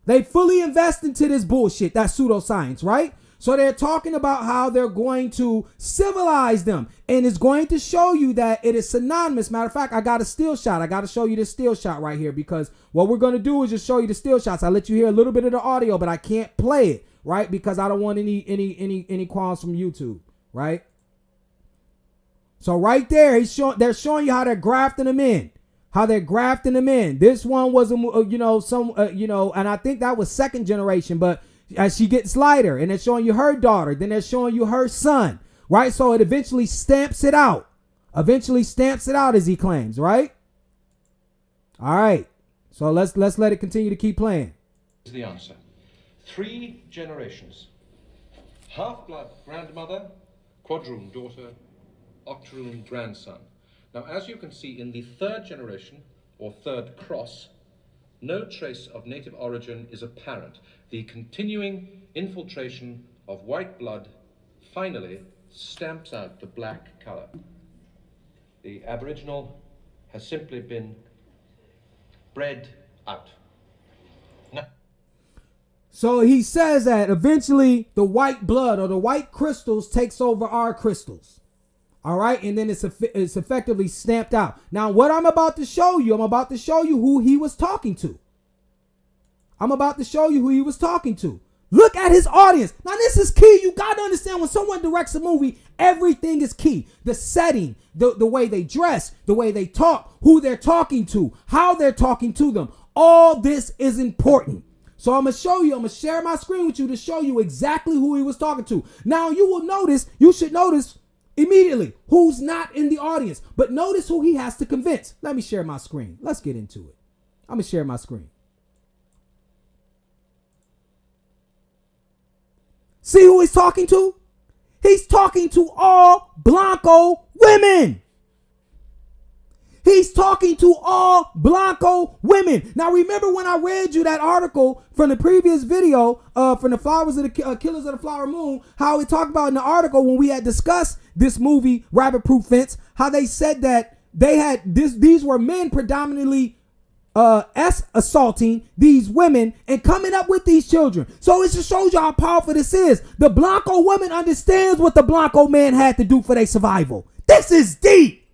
They fully invest into this bullshit, that pseudoscience, right? So they're talking about how they're going to civilize them. And it's going to show you that it is synonymous. Matter of fact, I got a still shot. I got to show you this still shot right here because what we're going to do is just show you the still shots. I let you hear a little bit of the audio, but I can't play it, right? Because I don't want any qualms from YouTube, right? So right there, they're showing you how they're grafting them in. How they're grafting them in. This one was, and I think that was second generation, but as she gets lighter and they're showing you her daughter, then they're showing you her son, right? So it eventually stamps it out, as he claims, right? All right. So let's let it continue to keep playing. Is the answer. 3 generations. Half-blood grandmother, quadroon daughter, octoroon grandson. Now, as you can see in the 3rd generation, or 3rd cross, no trace of native origin is apparent. The continuing infiltration of white blood finally stamps out the black color. The Aboriginal has simply been bred out. No. So he says that eventually the white blood or the white crystals takes over our crystals. All right. And then it's effectively stamped out. Now, what I'm about to show you who he was talking to. Look at his audience. Now, this is key. You got to understand when someone directs a movie, everything is key. The setting, the way they dress, the way they talk, who they're talking to, how they're talking to them. All this is important. So I'm going to share my screen with you to show you exactly who he was talking to. Now, you should notice immediately who's not in the audience, but notice who he has to convince. Let me share my screen. Let's get into it. I'm going to share my screen. See who he's talking to? He's talking to all Blanco women. Now, remember when I read you that article from the previous video from the Flowers of the Killers of the Flower Moon, how we talked about in the article when we had discussed this movie, Rabbit Proof Fence, how they said that they had these were men predominantly assaulting these women and coming up with these children. So it just shows you how powerful this is. The Blanco woman understands what the Blanco man had to do for their survival. This is deep.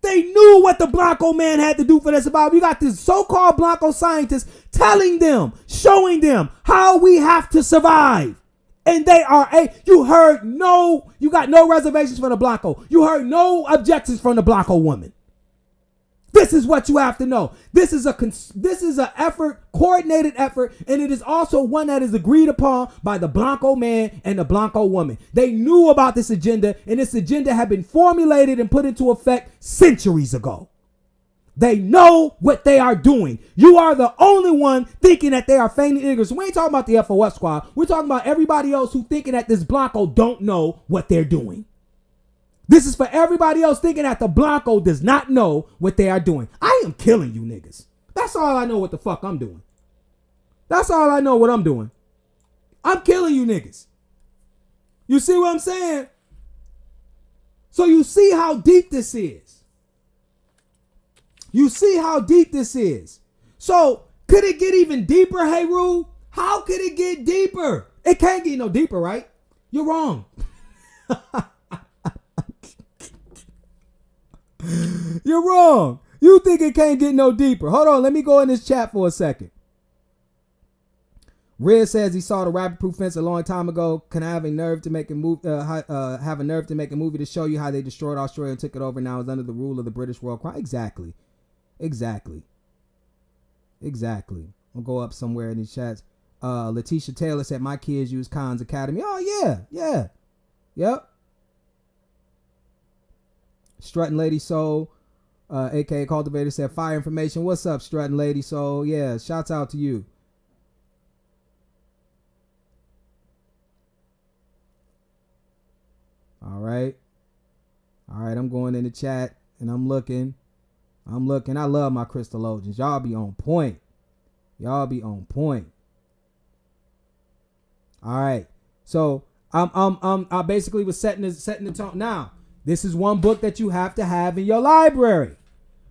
They knew what the Blanco man had to do for their survival. You got this so-called Blanco scientist telling them, showing them how we have to survive. And they are you got no reservations from the Blanco. You heard no objections from the Blanco woman. This is what you have to know. This is an effort, coordinated effort, and it is also one that is agreed upon by the Blanco man and the Blanco woman. They knew about this agenda, and this agenda had been formulated and put into effect centuries ago. They know what they are doing. You are the only one thinking that they are feigning ignorance. We ain't talking about the FOS squad. We're talking about everybody else who thinking that this Blanco don't know what they're doing. This is for everybody else thinking that the Blanco does not know what they are doing. I am killing you niggas. That's all I know what the fuck I'm doing. That's all I know what I'm doing. I'm killing you niggas. You see what I'm saying? So you see how deep this is. You see how deep this is. So could it get even deeper, hey Rue? How could it get deeper? It can't get no deeper, right? You're wrong. You're wrong. You think it can't get no deeper. Hold on, let me go in this chat for a second. Red says he saw the rapid-proof fence a long time ago. Can I have a nerve to make a movie? Have a nerve to make a movie to show you how they destroyed Australia and took it over. Now it's under the rule of the British Royal Crown. Exactly. I'll go up somewhere in these chats. Letitia Taylor said my kids use Khan's Academy. Oh yeah. Yep. Strutting Lady Soul, aka Cultivator, said fire information. What's up, Strutting Lady Soul? Yeah, shouts out to you. All right, I'm going in the chat and I'm looking. I love my crystallologians. Y'all be on point. All right. So I basically was setting the tone. Now, this is one book that you have to have in your library.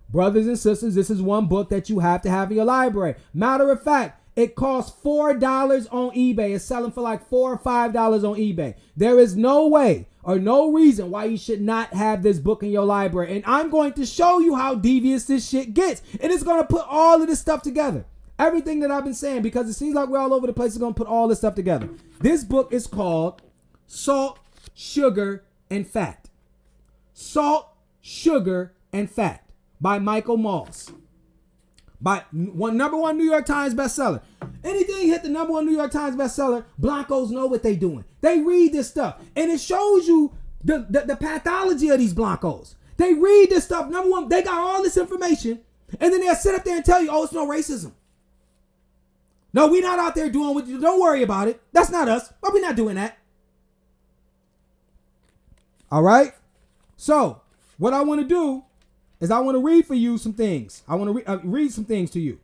Brothers and sisters, this is one book that you have to have in your library. Matter of fact, it costs $4 on eBay. It's selling for like $4 or $5 on eBay. There is no way or no reason why you should not have this book in your library. And I'm going to show you how devious this shit gets. And it's going to put all of this stuff together. Everything that I've been saying, because it seems like we're all over the place, is going to put all this stuff together. This book is called Salt, Sugar, and Fat. Salt, Sugar, and Fat by Michael Moss. By number one New York Times bestseller. Anything hit the number one New York Times bestseller, Blancos know what they doing. They read this stuff. And it shows you the pathology of these Blancos. They read this stuff. Number one, they got all this information. And then they'll sit up there and tell you, oh, it's no racism. No, we're not out there doing what you don't worry about it. That's not us. But we're not doing that. All right. So what I want to do is I want to read for you some things. I want to read some things to you.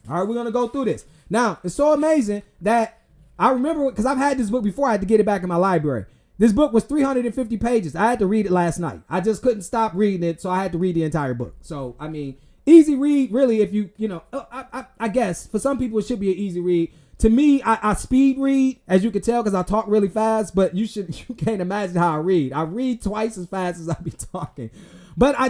All right, we're going to go through this. Now, it's so amazing that I remember, because I've had this book before, I had to get it back in my library. This book was 350 pages. I had to read it last night. I just couldn't stop reading it, so I had to read the entire book. So, I mean, easy read, really, if you know, I guess for some people it should be an easy read. To me, I speed read, as you can tell, because I talk really fast, but you can't imagine how I read. I read twice as fast as I be talking. But I